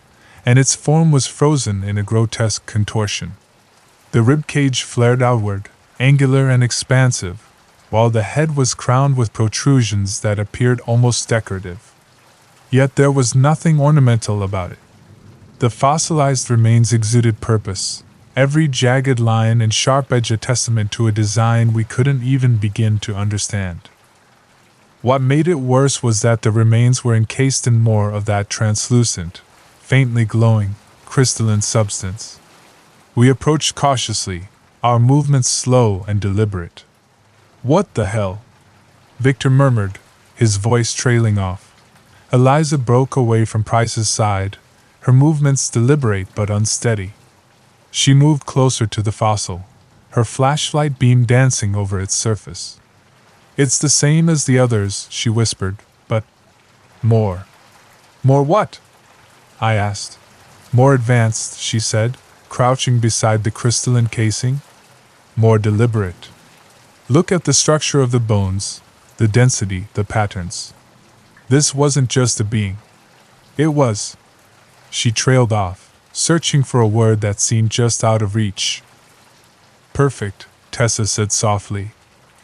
and its form was frozen in a grotesque contortion. The ribcage flared outward, angular and expansive, while the head was crowned with protrusions that appeared almost decorative. Yet there was nothing ornamental about it. The fossilized remains exuded purpose, every jagged line and sharp edge a testament to a design we couldn't even begin to understand. What made it worse was that the remains were encased in more of that translucent, faintly glowing, crystalline substance. We approached cautiously, our movements slow and deliberate. What the hell? Victor murmured, his voice trailing off. Eliza broke away from Price's side, her movements deliberate but unsteady. She moved closer to the fossil, her flashlight beam dancing over its surface. It's the same as the others, she whispered, but more. More what? I asked. More advanced, she said, crouching beside the crystalline casing. More deliberate. Look at the structure of the bones, the density, the patterns. This wasn't just a being. It was. She trailed off, searching for a word that seemed just out of reach. Perfect, Tessa said softly.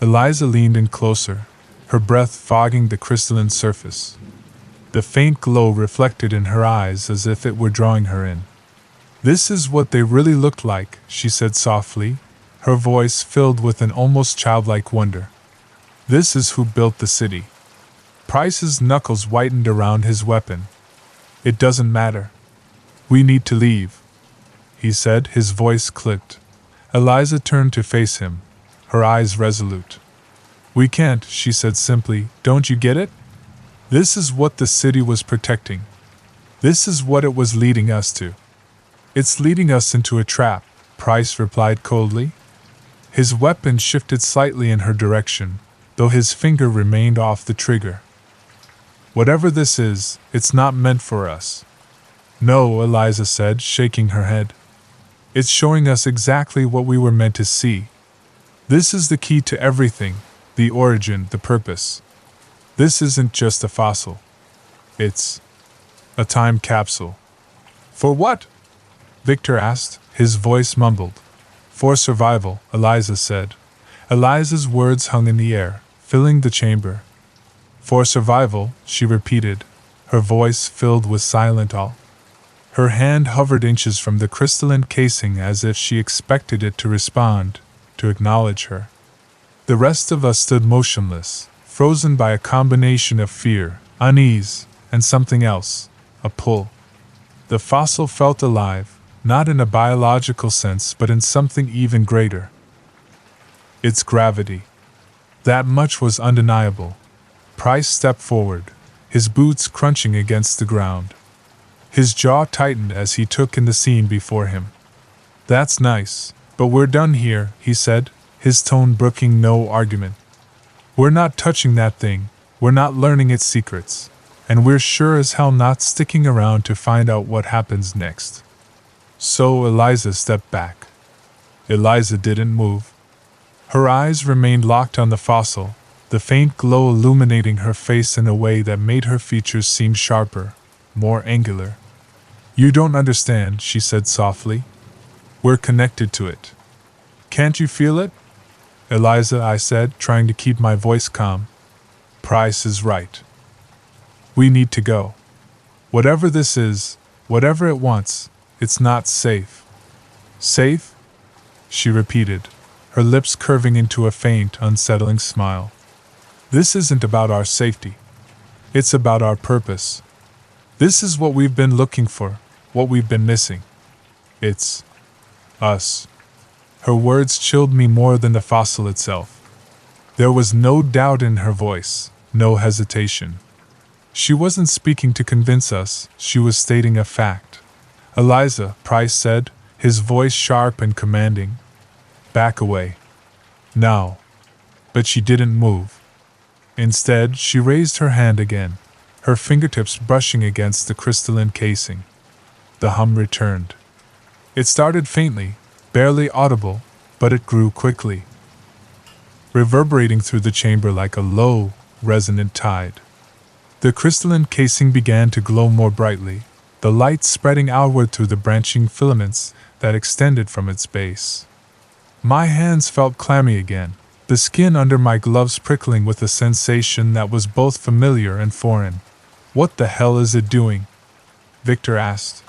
Eliza leaned in closer, her breath fogging the crystalline surface. The faint glow reflected in her eyes as if it were drawing her in. This is what they really looked like, she said softly, her voice filled with an almost childlike wonder. This is who built the city. Price's knuckles whitened around his weapon. It doesn't matter. We need to leave, he said, his voice clipped. Eliza turned to face him, her eyes resolute. We can't, she said simply, don't you get it? This is what the city was protecting. This is what it was leading us to. It's leading us into a trap, Price replied coldly. His weapon shifted slightly in her direction, though his finger remained off the trigger. Whatever this is, it's not meant for us. No, Eliza said, shaking her head. It's showing us exactly what we were meant to see. This is the key to everything, the origin, the purpose. This isn't just a fossil. It's a time capsule. For what? Victor asked, his voice mumbled. For survival, Eliza said. Eliza's words hung in the air, filling the chamber. For survival, she repeated, her voice filled with silent awe. Her hand hovered inches from the crystalline casing as if she expected it to respond, to acknowledge her. The rest of us stood motionless, frozen by a combination of fear, unease, and something else, a pull. The fossil felt alive, not in a biological sense but in something even greater. Its gravity. That much was undeniable. Price stepped forward, his boots crunching against the ground. His jaw tightened as he took in the scene before him. That's nice, but we're done here, he said, his tone brooking no argument. We're not touching that thing, we're not learning its secrets, and we're sure as hell not sticking around to find out what happens next. So Eliza stepped back. Eliza didn't move. Her eyes remained locked on the fossil, the faint glow illuminating her face in a way that made her features seem sharper, more angular. You don't understand, she said softly. We're connected to it. Can't you feel it? Eliza, I said, trying to keep my voice calm. Price is right. We need to go. Whatever this is, whatever it wants, it's not safe. Safe? She repeated, her lips curving into a faint, unsettling smile. This isn't about our safety. It's about our purpose. This is what we've been looking for, what we've been missing. It's us. Her words chilled me more than the fossil itself. There was no doubt in her voice, no hesitation. She wasn't speaking to convince us, she was stating a fact. Eliza, Price said, his voice sharp and commanding. Back away. Now. But she didn't move. Instead, she raised her hand again, her fingertips brushing against the crystalline casing. The hum returned. It started faintly, barely audible, but it grew quickly, reverberating through the chamber like a low, resonant tide. The crystalline casing began to glow more brightly, the light spreading outward through the branching filaments that extended from its base. My hands felt clammy again, the skin under my gloves prickling with a sensation that was both familiar and foreign. What the hell is it doing? Victor asked.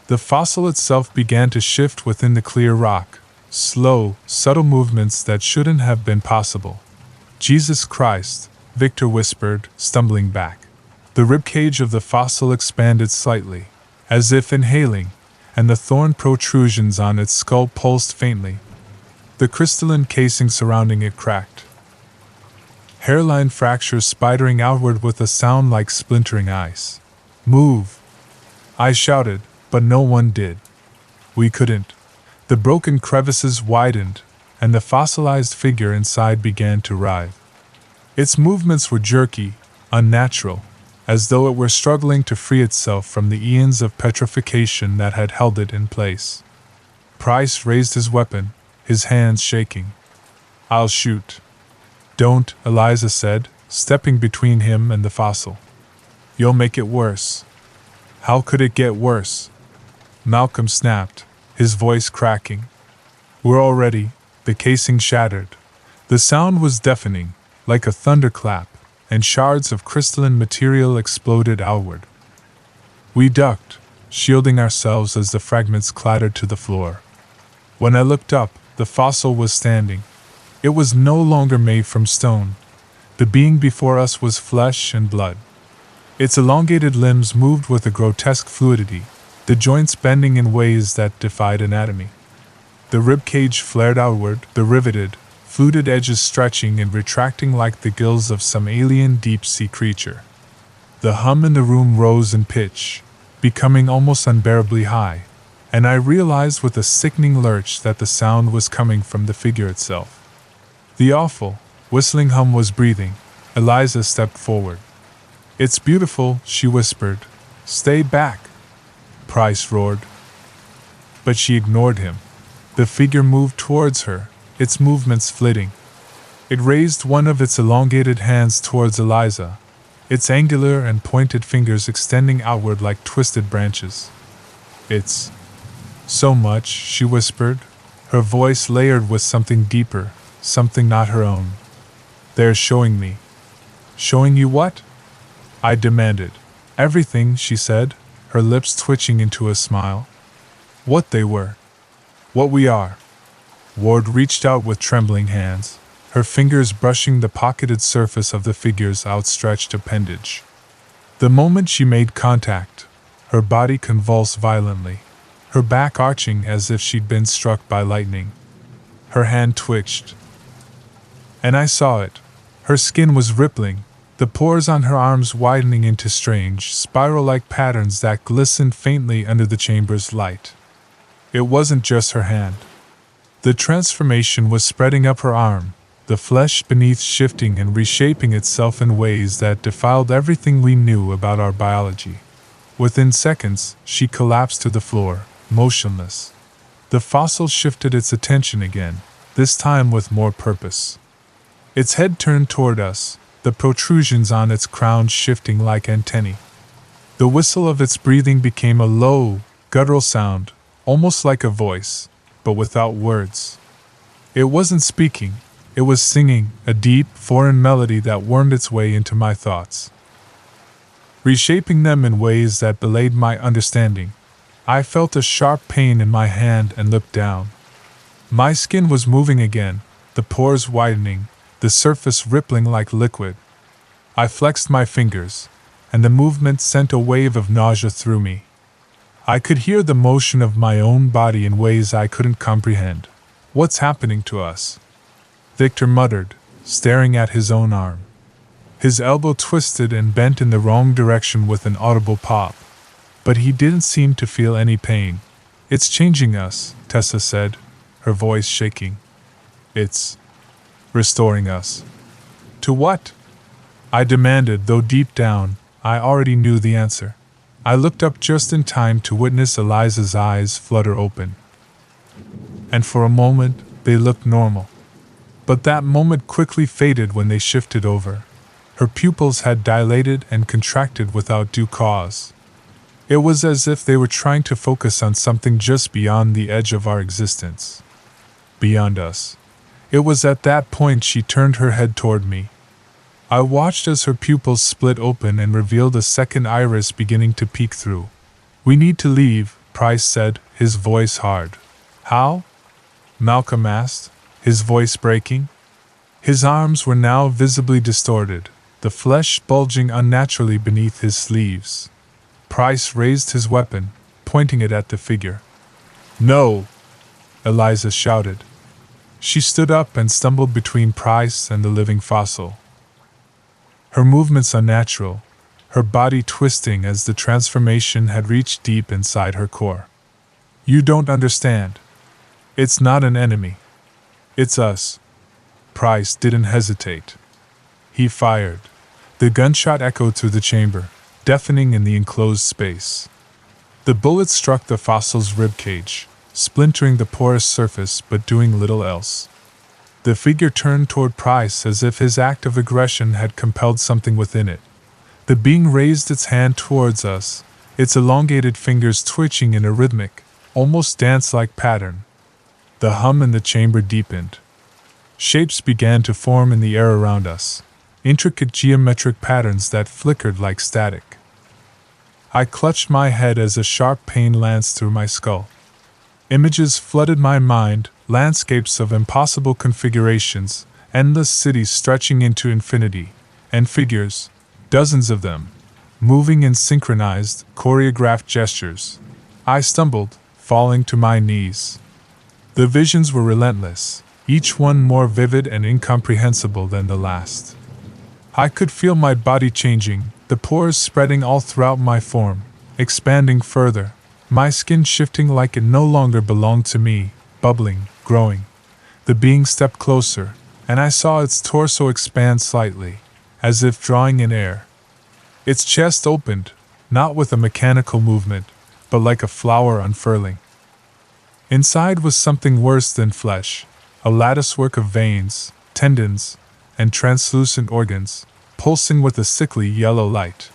The fossil itself began to shift within the clear rock, slow, subtle movements that shouldn't have been possible. Jesus Christ, Victor whispered, stumbling back. The ribcage of the fossil expanded slightly, as if inhaling, and the thorn protrusions on its skull pulsed faintly. The crystalline casing surrounding it cracked. Hairline fractures spidering outward with a sound like splintering ice. "Move!" I shouted, but no one did. We couldn't. The broken crevices widened, and the fossilized figure inside began to writhe. Its movements were jerky, unnatural, as though it were struggling to free itself from the eons of petrification that had held it in place. Price raised his weapon, his hands shaking. "I'll shoot." "Don't," Eliza said, stepping between him and the fossil. "You'll make it worse." "How could it get worse?" Malcolm snapped, his voice cracking. "We're all ready." The casing shattered. The sound was deafening, like a thunderclap, and shards of crystalline material exploded outward. We ducked, shielding ourselves as the fragments clattered to the floor. When I looked up, the fossil was standing. It was no longer made from stone. The being before us was flesh and blood. Its elongated limbs moved with a grotesque fluidity, the joints bending in ways that defied anatomy. The ribcage flared outward, the riveted, fluted edges stretching and retracting like the gills of some alien deep-sea creature. The hum in the room rose in pitch, becoming almost unbearably high, and I realized with a sickening lurch that the sound was coming from the figure itself. The awful, whistling hum was breathing. Eliza stepped forward. "It's beautiful," she whispered. "Stay back," Price roared. But she ignored him. The figure moved towards her, its movements flitting. It raised one of its elongated hands towards Eliza, its angular and pointed fingers extending outward like twisted branches. "It's so much," she whispered, her voice layered with something deeper, something not her own. "They're showing me." "Showing you what?" I demanded. "Everything," she said, her lips twitching into a smile. "What they were. What we are." Ward reached out with trembling hands, her fingers brushing the pocketed surface of the figure's outstretched appendage. The moment she made contact, her body convulsed violently, her back arching as if she'd been struck by lightning. Her hand twitched. And I saw it. Her skin was rippling, the pores on her arms widening into strange, spiral-like patterns that glistened faintly under the chamber's light. It wasn't just her hand. The transformation was spreading up her arm, the flesh beneath shifting and reshaping itself in ways that defied everything we knew about our biology. Within seconds, she collapsed to the floor, motionless. The fossil shifted its attention again, this time with more purpose. Its head turned toward us, the protrusions on its crown shifting like antennae. The whistle of its breathing became a low, guttural sound, almost like a voice, but without words. It wasn't speaking, it was singing, a deep, foreign melody that wormed its way into my thoughts, reshaping them in ways that belied my understanding. I felt a sharp pain in my hand and looked down. My skin was moving again, the pores widening, the surface rippling like liquid. I flexed my fingers, and the movement sent a wave of nausea through me. I could hear the motion of my own body in ways I couldn't comprehend. "What's happening to us?" Victor muttered, staring at his own arm. His elbow twisted and bent in the wrong direction with an audible pop. But he didn't seem to feel any pain. "It's changing us," Tessa said, her voice shaking. "It's restoring us." "To what?" I demanded, though deep down, I already knew the answer. I looked up just in time to witness Eliza's eyes flutter open. And for a moment, they looked normal. But that moment quickly faded when they shifted over. Her pupils had dilated and contracted without due cause. It was as if they were trying to focus on something just beyond the edge of our existence. Beyond us. It was at that point she turned her head toward me. I watched as her pupils split open and revealed a second iris beginning to peek through. "We need to leave," Price said, his voice hard. "How?" Malcolm asked, his voice breaking. His arms were now visibly distorted, the flesh bulging unnaturally beneath his sleeves. Price raised his weapon, pointing it at the figure. "No!" Eliza shouted. She stood up and stumbled between Price and the living fossil. Her movements unnatural, her body twisting as the transformation had reached deep inside her core. You don't understand. It's not an enemy. It's us. Price didn't hesitate. He fired. The gunshot echoed through the chamber, deafening in the enclosed space. The bullet struck the fossil's ribcage, splintering the porous surface but doing little else. The figure turned toward Price as if his act of aggression had compelled something within it. The being raised its hand towards us, its elongated fingers twitching in a rhythmic, almost dance-like pattern. The hum in the chamber deepened. Shapes began to form in the air around us, intricate geometric patterns that flickered like static. I clutched my head as a sharp pain lanced through my skull. Images flooded my mind, landscapes of impossible configurations, endless cities stretching into infinity, and figures, dozens of them, moving in synchronized, choreographed gestures. I stumbled, falling to my knees. The visions were relentless, each one more vivid and incomprehensible than the last. I could feel my body changing, the pores spreading all throughout my form, expanding further, my skin shifting like it no longer belonged to me, bubbling, growing. The being stepped closer, and I saw its torso expand slightly, as if drawing in air. Its chest opened, not with a mechanical movement, but like a flower unfurling. Inside was something worse than flesh, a latticework of veins, tendons, and translucent organs, pulsing with a sickly yellow light.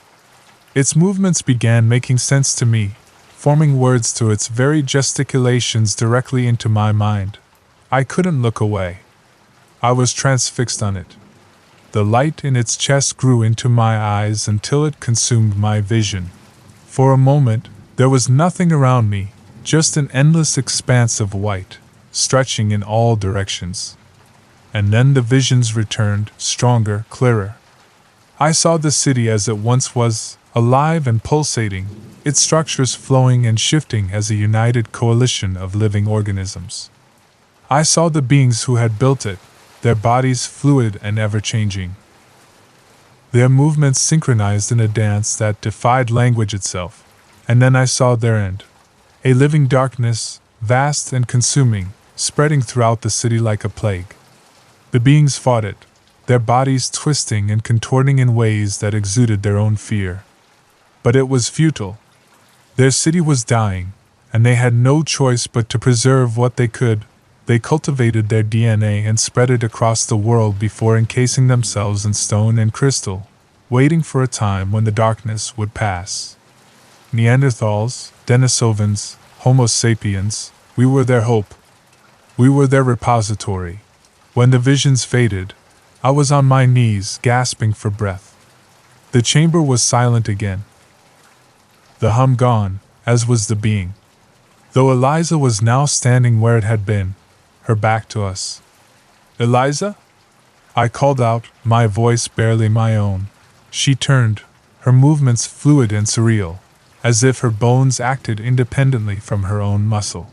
Its movements began making sense to me, forming words to its very gesticulations directly into my mind. I couldn't look away. I was transfixed on it. The light in its chest grew into my eyes until it consumed my vision. For a moment, there was nothing around me, just an endless expanse of white, stretching in all directions. And then the visions returned, stronger, clearer. I saw the city as it once was, alive and pulsating, its structures flowing and shifting as a united coalition of living organisms. I saw the beings who had built it, their bodies fluid and ever-changing. Their movements synchronized in a dance that defied language itself, and then I saw their end. A living darkness, vast and consuming, spreading throughout the city like a plague. The beings fought it, their bodies twisting and contorting in ways that exuded their own fear. But it was futile. Their city was dying, and they had no choice but to preserve what they could. They cultivated their DNA and spread it across the world before encasing themselves in stone and crystal, waiting for a time when the darkness would pass. Neanderthals, Denisovans, Homo sapiens, we were their hope. We were their repository. When the visions faded, I was on my knees, gasping for breath. The chamber was silent again. The hum gone, as was the being. Though Eliza was now standing where it had been, her back to us. "Eliza?" I called out, my voice barely my own. She turned, her movements fluid and surreal, as if her bones acted independently from her own muscle.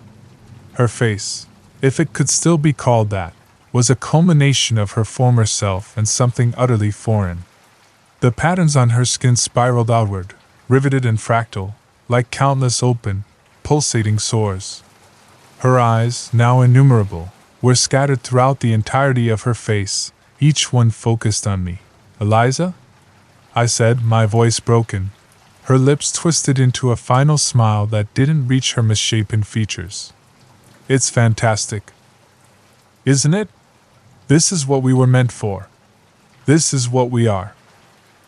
Her face, if it could still be called that, was a culmination of her former self and something utterly foreign. The patterns on her skin spiraled outward, riveted and fractal, like countless open, pulsating sores. Her eyes, now innumerable, were scattered throughout the entirety of her face, each one focused on me. "Eliza?" I said, my voice broken. Her lips twisted into a final smile that didn't reach her misshapen features. "It's fantastic. Isn't it? This is what we were meant for. This is what we are,"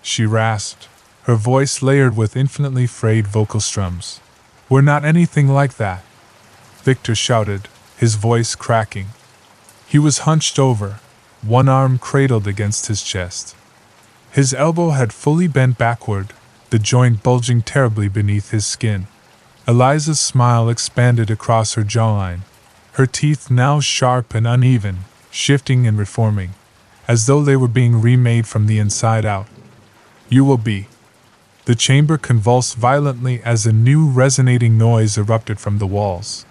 she rasped, her voice layered with infinitely frayed vocal strums. "We're not anything like that," Victor shouted, his voice cracking. He was hunched over, one arm cradled against his chest. His elbow had fully bent backward, the joint bulging terribly beneath his skin. Eliza's smile expanded across her jawline, her teeth now sharp and uneven, shifting and reforming, as though they were being remade from the inside out. "You will be." The chamber convulsed violently as a new resonating noise erupted from the walls.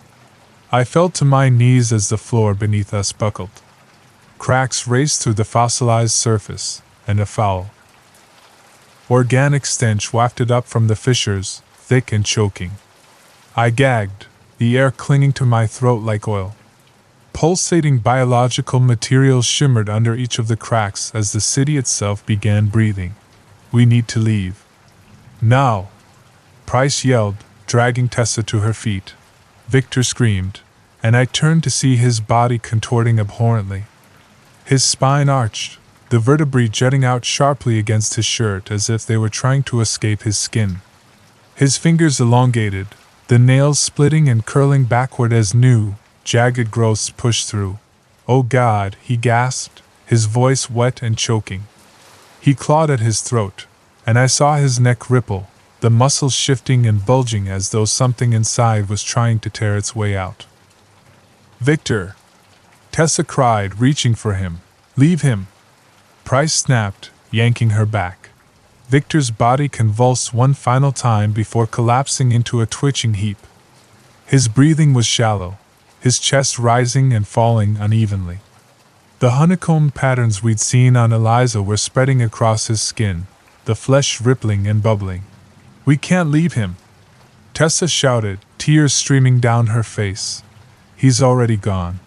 I fell to my knees as the floor beneath us buckled. Cracks raced through the fossilized surface, and a foul, organic stench wafted up from the fissures, thick and choking. I gagged, the air clinging to my throat like oil. Pulsating biological materials shimmered under each of the cracks as the city itself began breathing. We need to leave. Now! Price yelled, dragging Tessa to her feet. Victor screamed, and I turned to see his body contorting abhorrently. His spine arched, the vertebrae jutting out sharply against his shirt as if they were trying to escape his skin. His fingers elongated, the nails splitting and curling backward as new, jagged growths pushed through. "Oh God," he gasped, his voice wet and choking. He clawed at his throat, and I saw his neck ripple, the muscles shifting and bulging as though something inside was trying to tear its way out. "Victor!" Tessa cried, reaching for him. "Leave him!" Price snapped, yanking her back. Victor's body convulsed one final time before collapsing into a twitching heap. His breathing was shallow, his chest rising and falling unevenly. The honeycomb patterns we'd seen on Eliza were spreading across his skin, the flesh rippling and bubbling. "We can't leave him!" Tessa shouted, tears streaming down her face. "He's already gone,"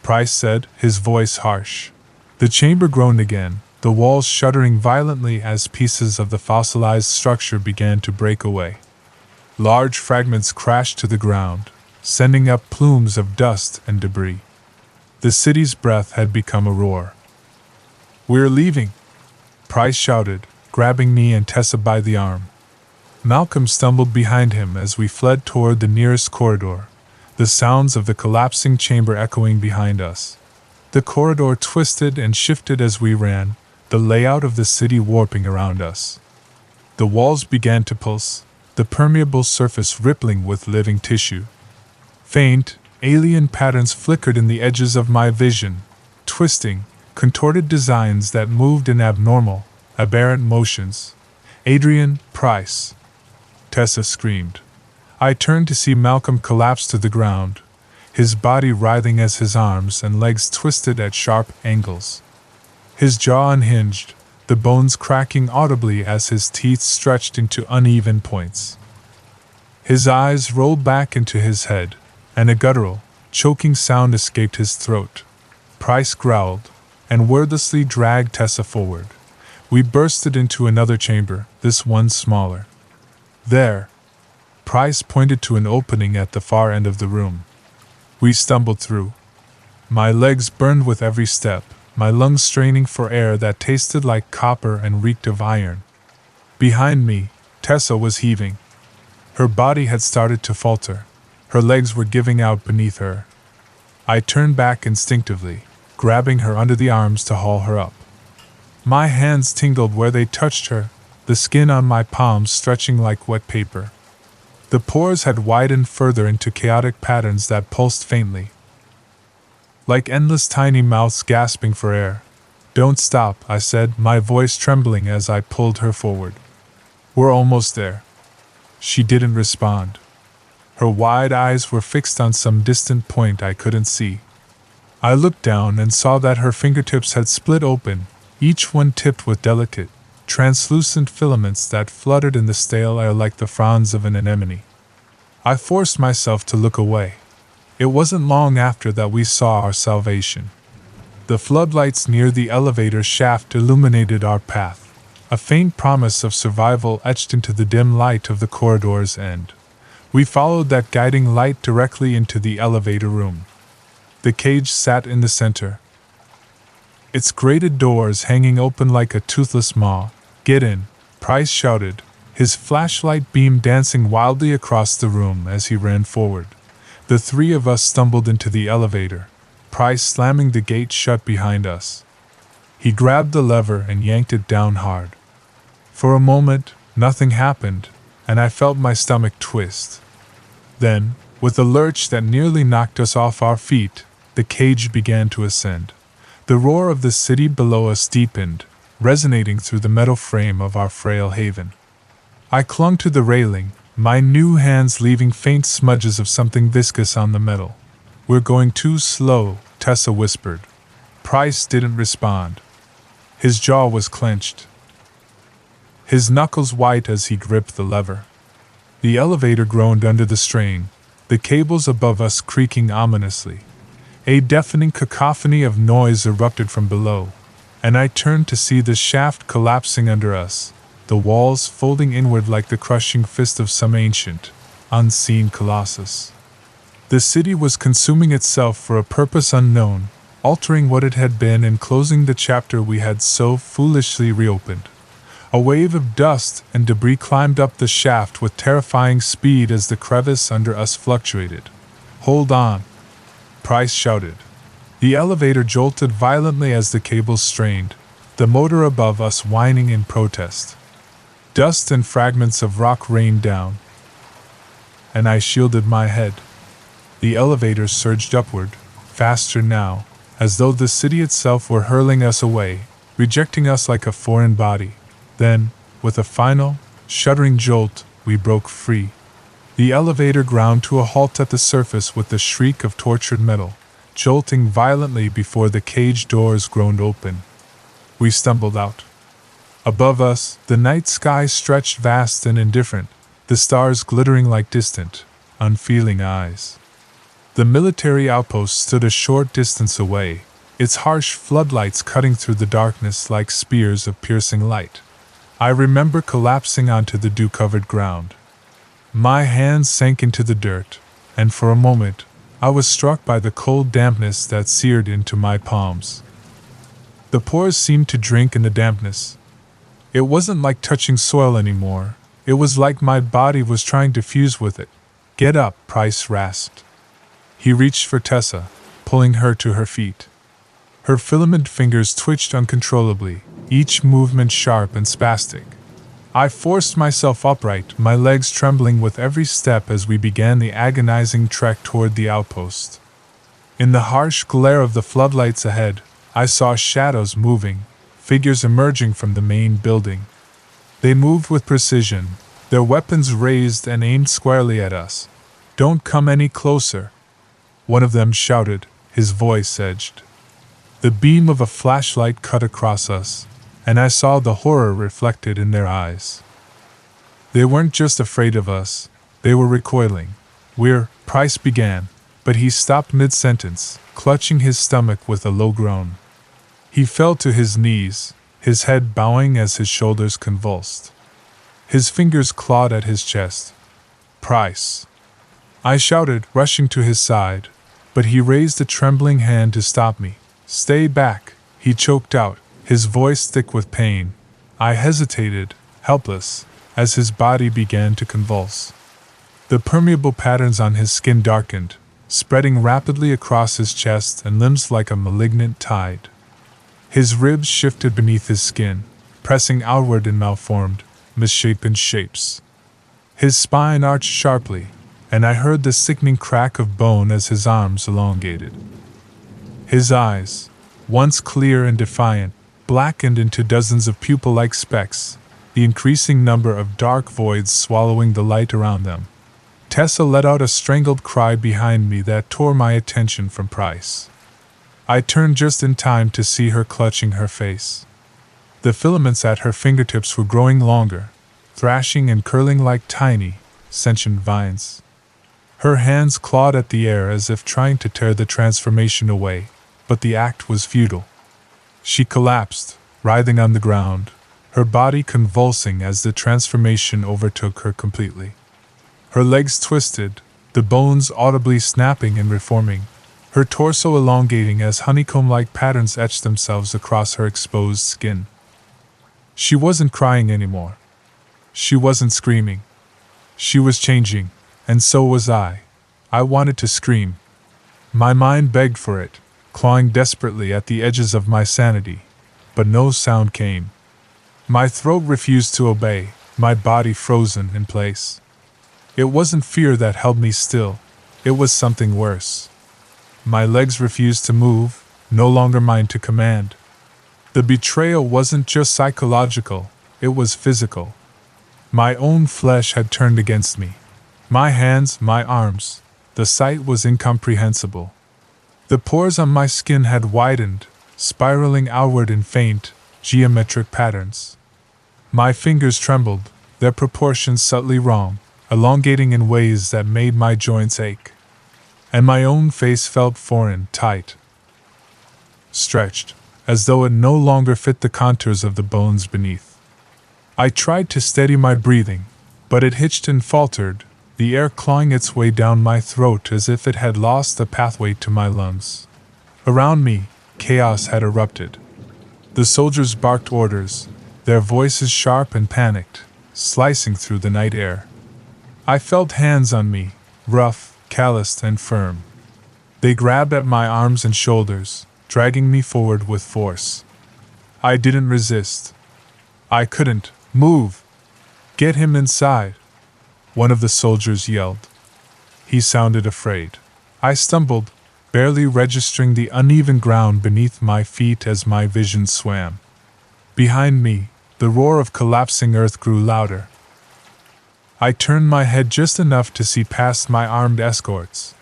Price said, his voice harsh. The chamber groaned again, the walls shuddering violently as pieces of the fossilized structure began to break away. Large fragments crashed to the ground, sending up plumes of dust and debris. The city's breath had become a roar. "We're leaving!" Price shouted, grabbing me and Tessa by the arm. Malcolm stumbled behind him as we fled toward the nearest corridor, the sounds of the collapsing chamber echoing behind us. The corridor twisted and shifted as we ran, the layout of the city warping around us. The walls began to pulse, the permeable surface rippling with living tissue. Faint, alien patterns flickered in the edges of my vision, twisting, contorted designs that moved in abnormal, aberrant motions. "Adrian, Price!" Tessa screamed. I turned to see Malcolm collapse to the ground, his body writhing as his arms and legs twisted at sharp angles. His jaw unhinged, the bones cracking audibly as his teeth stretched into uneven points. His eyes rolled back into his head, and a guttural, choking sound escaped his throat. Price growled, and wordlessly dragged Tessa forward. We bursted into another chamber, this one smaller. "There!" Price pointed to an opening at the far end of the room. We stumbled through. My legs burned with every step, my lungs straining for air that tasted like copper and reeked of iron. Behind me, Tessa was heaving. Her body had started to falter. Her legs were giving out beneath her. I turned back instinctively, grabbing her under the arms to haul her up. My hands tingled where they touched her, the skin on my palms stretching like wet paper. The pores had widened further into chaotic patterns that pulsed faintly, like endless tiny mouths gasping for air. "Don't stop," I said, my voice trembling as I pulled her forward. "We're almost there." She didn't respond. Her wide eyes were fixed on some distant point I couldn't see. I looked down and saw that her fingertips had split open, each one tipped with delicate, translucent filaments that fluttered in the stale air like the fronds of an anemone. I forced myself to look away. It wasn't long after that we saw our salvation. The floodlights near the elevator shaft illuminated our path, a faint promise of survival etched into the dim light of the corridor's end. We followed that guiding light directly into the elevator room. The cage sat in the center, its grated doors hanging open like a toothless maw. "Get in," Price shouted, his flashlight beam dancing wildly across the room as he ran forward. The three of us stumbled into the elevator, Price slamming the gate shut behind us. He grabbed the lever and yanked it down hard. For a moment, nothing happened, and I felt my stomach twist. Then, with a lurch that nearly knocked us off our feet, the cage began to ascend. The roar of the city below us deepened, resonating through the metal frame of our frail haven. I clung to the railing, my new hands leaving faint smudges of something viscous on the metal. "We're going too slow," Tessa whispered. Price didn't respond. His jaw was clenched, his knuckles white as he gripped the lever. The elevator groaned under the strain, the cables above us creaking ominously. A deafening cacophony of noise erupted from below, and I turned to see the shaft collapsing under us, the walls folding inward like the crushing fist of some ancient, unseen colossus. The city was consuming itself for a purpose unknown, altering what it had been and closing the chapter we had so foolishly reopened. A wave of dust and debris climbed up the shaft with terrifying speed as the crevice under us fluctuated. "Hold on!" Price shouted. The elevator jolted violently as the cables strained, the motor above us whining in protest. Dust and fragments of rock rained down, and I shielded my head. The elevator surged upward, faster now, as though the city itself were hurling us away, rejecting us like a foreign body. Then, with a final, shuddering jolt, we broke free. The elevator ground to a halt at the surface with the shriek of tortured metal, jolting violently before the cage doors groaned open. We stumbled out. Above us, the night sky stretched vast and indifferent, the stars glittering like distant, unfeeling eyes. The military outpost stood a short distance away, its harsh floodlights cutting through the darkness like spears of piercing light. I remember collapsing onto the dew-covered ground. My hands sank into the dirt, and for a moment, I was struck by the cold dampness that seared into my palms. The pores seemed to drink in the dampness. It wasn't like touching soil anymore, it was like my body was trying to fuse with it. "Get up," Price rasped. He reached for Tessa, pulling her to her feet. Her filament fingers twitched uncontrollably, each movement sharp and spastic. I forced myself upright, my legs trembling with every step as we began the agonizing trek toward the outpost. In the harsh glare of the floodlights ahead, I saw shadows moving, figures emerging from the main building. They moved with precision, their weapons raised and aimed squarely at us. "Don't come any closer," one of them shouted, his voice edged. The beam of a flashlight cut across us, and I saw the horror reflected in their eyes. They weren't just afraid of us, they were recoiling. Price began, but he stopped mid-sentence, clutching his stomach with a low groan. He fell to his knees, his head bowing as his shoulders convulsed. His fingers clawed at his chest. "Price!" I shouted, rushing to his side, but he raised a trembling hand to stop me. "Stay back," he choked out, his voice thick with pain. I hesitated, helpless, as his body began to convulse. The permeable patterns on his skin darkened, spreading rapidly across his chest and limbs like a malignant tide. His ribs shifted beneath his skin, pressing outward in malformed, misshapen shapes. His spine arched sharply, and I heard the sickening crack of bone as his arms elongated. His eyes, once clear and defiant, blackened into dozens of pupil-like specks, the increasing number of dark voids swallowing the light around them. Tessa let out a strangled cry behind me that tore my attention from Price. I turned just in time to see her clutching her face. The filaments at her fingertips were growing longer, thrashing and curling like tiny, sentient vines. Her hands clawed at the air as if trying to tear the transformation away, but the act was futile. She collapsed, writhing on the ground, her body convulsing as the transformation overtook her completely. Her legs twisted, the bones audibly snapping and reforming, her torso elongating as honeycomb-like patterns etched themselves across her exposed skin. She wasn't crying anymore. She wasn't screaming. She was changing, and so was I. I wanted to scream. My mind begged for it, clawing desperately at the edges of my sanity, but no sound came. My throat refused to obey, my body frozen in place. It wasn't fear that held me still, it was something worse. My legs refused to move, no longer mine to command. The betrayal wasn't just psychological, it was physical. My own flesh had turned against me. My hands, my arms, the sight was incomprehensible, The pores on my skin had widened, spiraling outward in faint, geometric patterns. My fingers trembled, their proportions subtly wrong, elongating in ways that made my joints ache. And my own face felt foreign, tight, stretched, as though it no longer fit the contours of the bones beneath. I tried to steady my breathing, but it hitched and faltered, the air clawing its way down my throat as if it had lost the pathway to my lungs. Around me, chaos had erupted. The soldiers barked orders, their voices sharp and panicked, slicing through the night air. I felt hands on me, rough, calloused, and firm. They grabbed at my arms and shoulders, dragging me forward with force. I didn't resist. I couldn't move. Get him inside, one of the soldiers yelled. He sounded afraid. I stumbled, barely registering the uneven ground beneath my feet as my vision swam. Behind me, the roar of collapsing earth grew louder. I turned my head just enough to see past my armed escorts.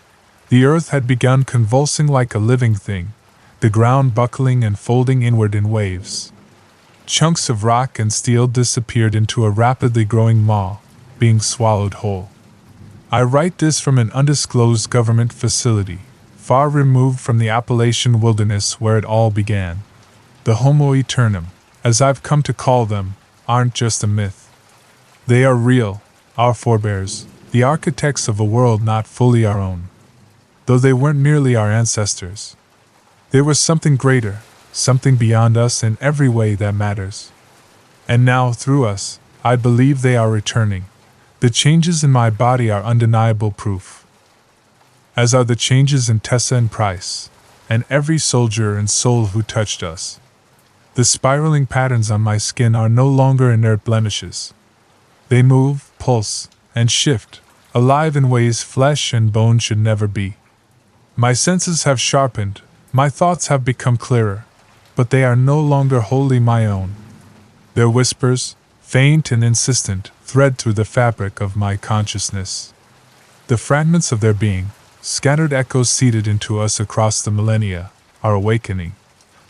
The earth had begun convulsing like a living thing, the ground buckling and folding inward in waves. Chunks of rock and steel disappeared into a rapidly growing maw, being swallowed whole. I write this from an undisclosed government facility, far removed from the Appalachian wilderness where it all began. The Homo Eternum, as I've come to call them, aren't just a myth. They are real, our forebears, the architects of a world not fully our own. Though they weren't merely our ancestors. They were something greater, something beyond us in every way that matters. And now, through us, I believe they are returning. The changes in my body are undeniable proof. As are the changes in Tessa and Price, and every soldier and soul who touched us. The spiraling patterns on my skin are no longer inert blemishes. They move, pulse, and shift, alive in ways flesh and bone should never be. My senses have sharpened, my thoughts have become clearer, but they are no longer wholly my own. Their whispers, faint and insistent, thread through the fabric of my consciousness. The fragments of their being, scattered echoes seeded into us across the millennia, are awakening.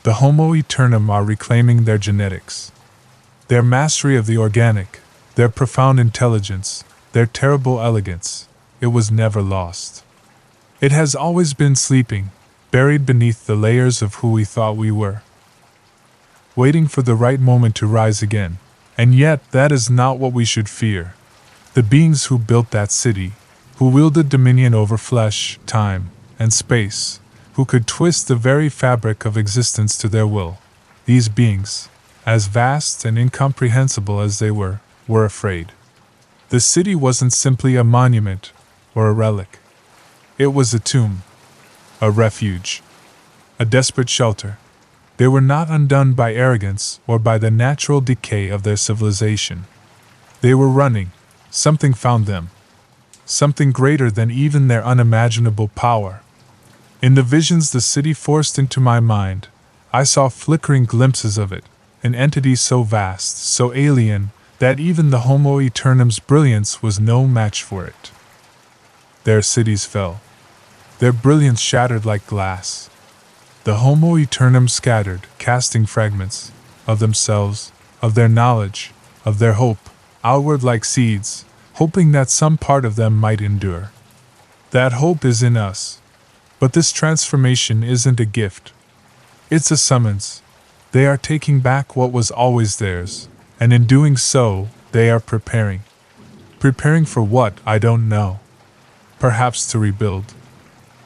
The Homo Eternum are reclaiming their genetics. Their mastery of the organic, their profound intelligence, their terrible elegance, it was never lost. It has always been sleeping, buried beneath the layers of who we thought we were, waiting for the right moment to rise again. And yet that is not what we should fear. The beings who built that city, who wielded dominion over flesh, time, and space, who could twist the very fabric of existence to their will, these beings, as vast and incomprehensible as they were afraid. The city wasn't simply a monument or a relic. It was a tomb, a refuge, a desperate shelter. They were not undone by arrogance or by the natural decay of their civilization. They were running. Something found them. Something greater than even their unimaginable power. In the visions the city forced into my mind, I saw flickering glimpses of it, an entity so vast, so alien, that even the Homo Eternum's brilliance was no match for it. Their cities fell. Their brilliance shattered like glass. The Homo Eternum scattered, casting fragments of themselves, of their knowledge, of their hope, outward like seeds, hoping that some part of them might endure. That hope is in us. But this transformation isn't a gift. It's a summons. They are taking back what was always theirs, and in doing so, they are preparing. Preparing for what, I don't know. Perhaps to rebuild.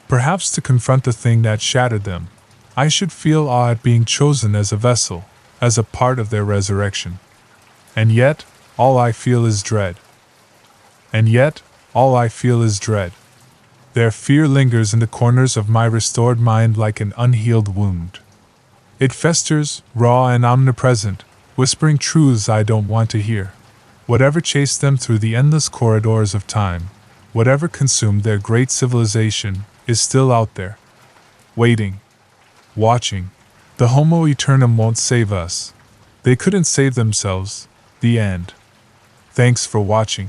Perhaps to confront the thing that shattered them. I should feel awe at being chosen as a vessel, as a part of their resurrection. And yet, all I feel is dread. And yet, all I feel is dread. Their fear lingers in the corners of my restored mind like an unhealed wound. It festers, raw and omnipresent, whispering truths I don't want to hear. Whatever chased them through the endless corridors of time, whatever consumed their great civilization, is still out there. Waiting. Watching. The Homo Eternum won't save us. They couldn't save themselves. The end. Thanks for watching.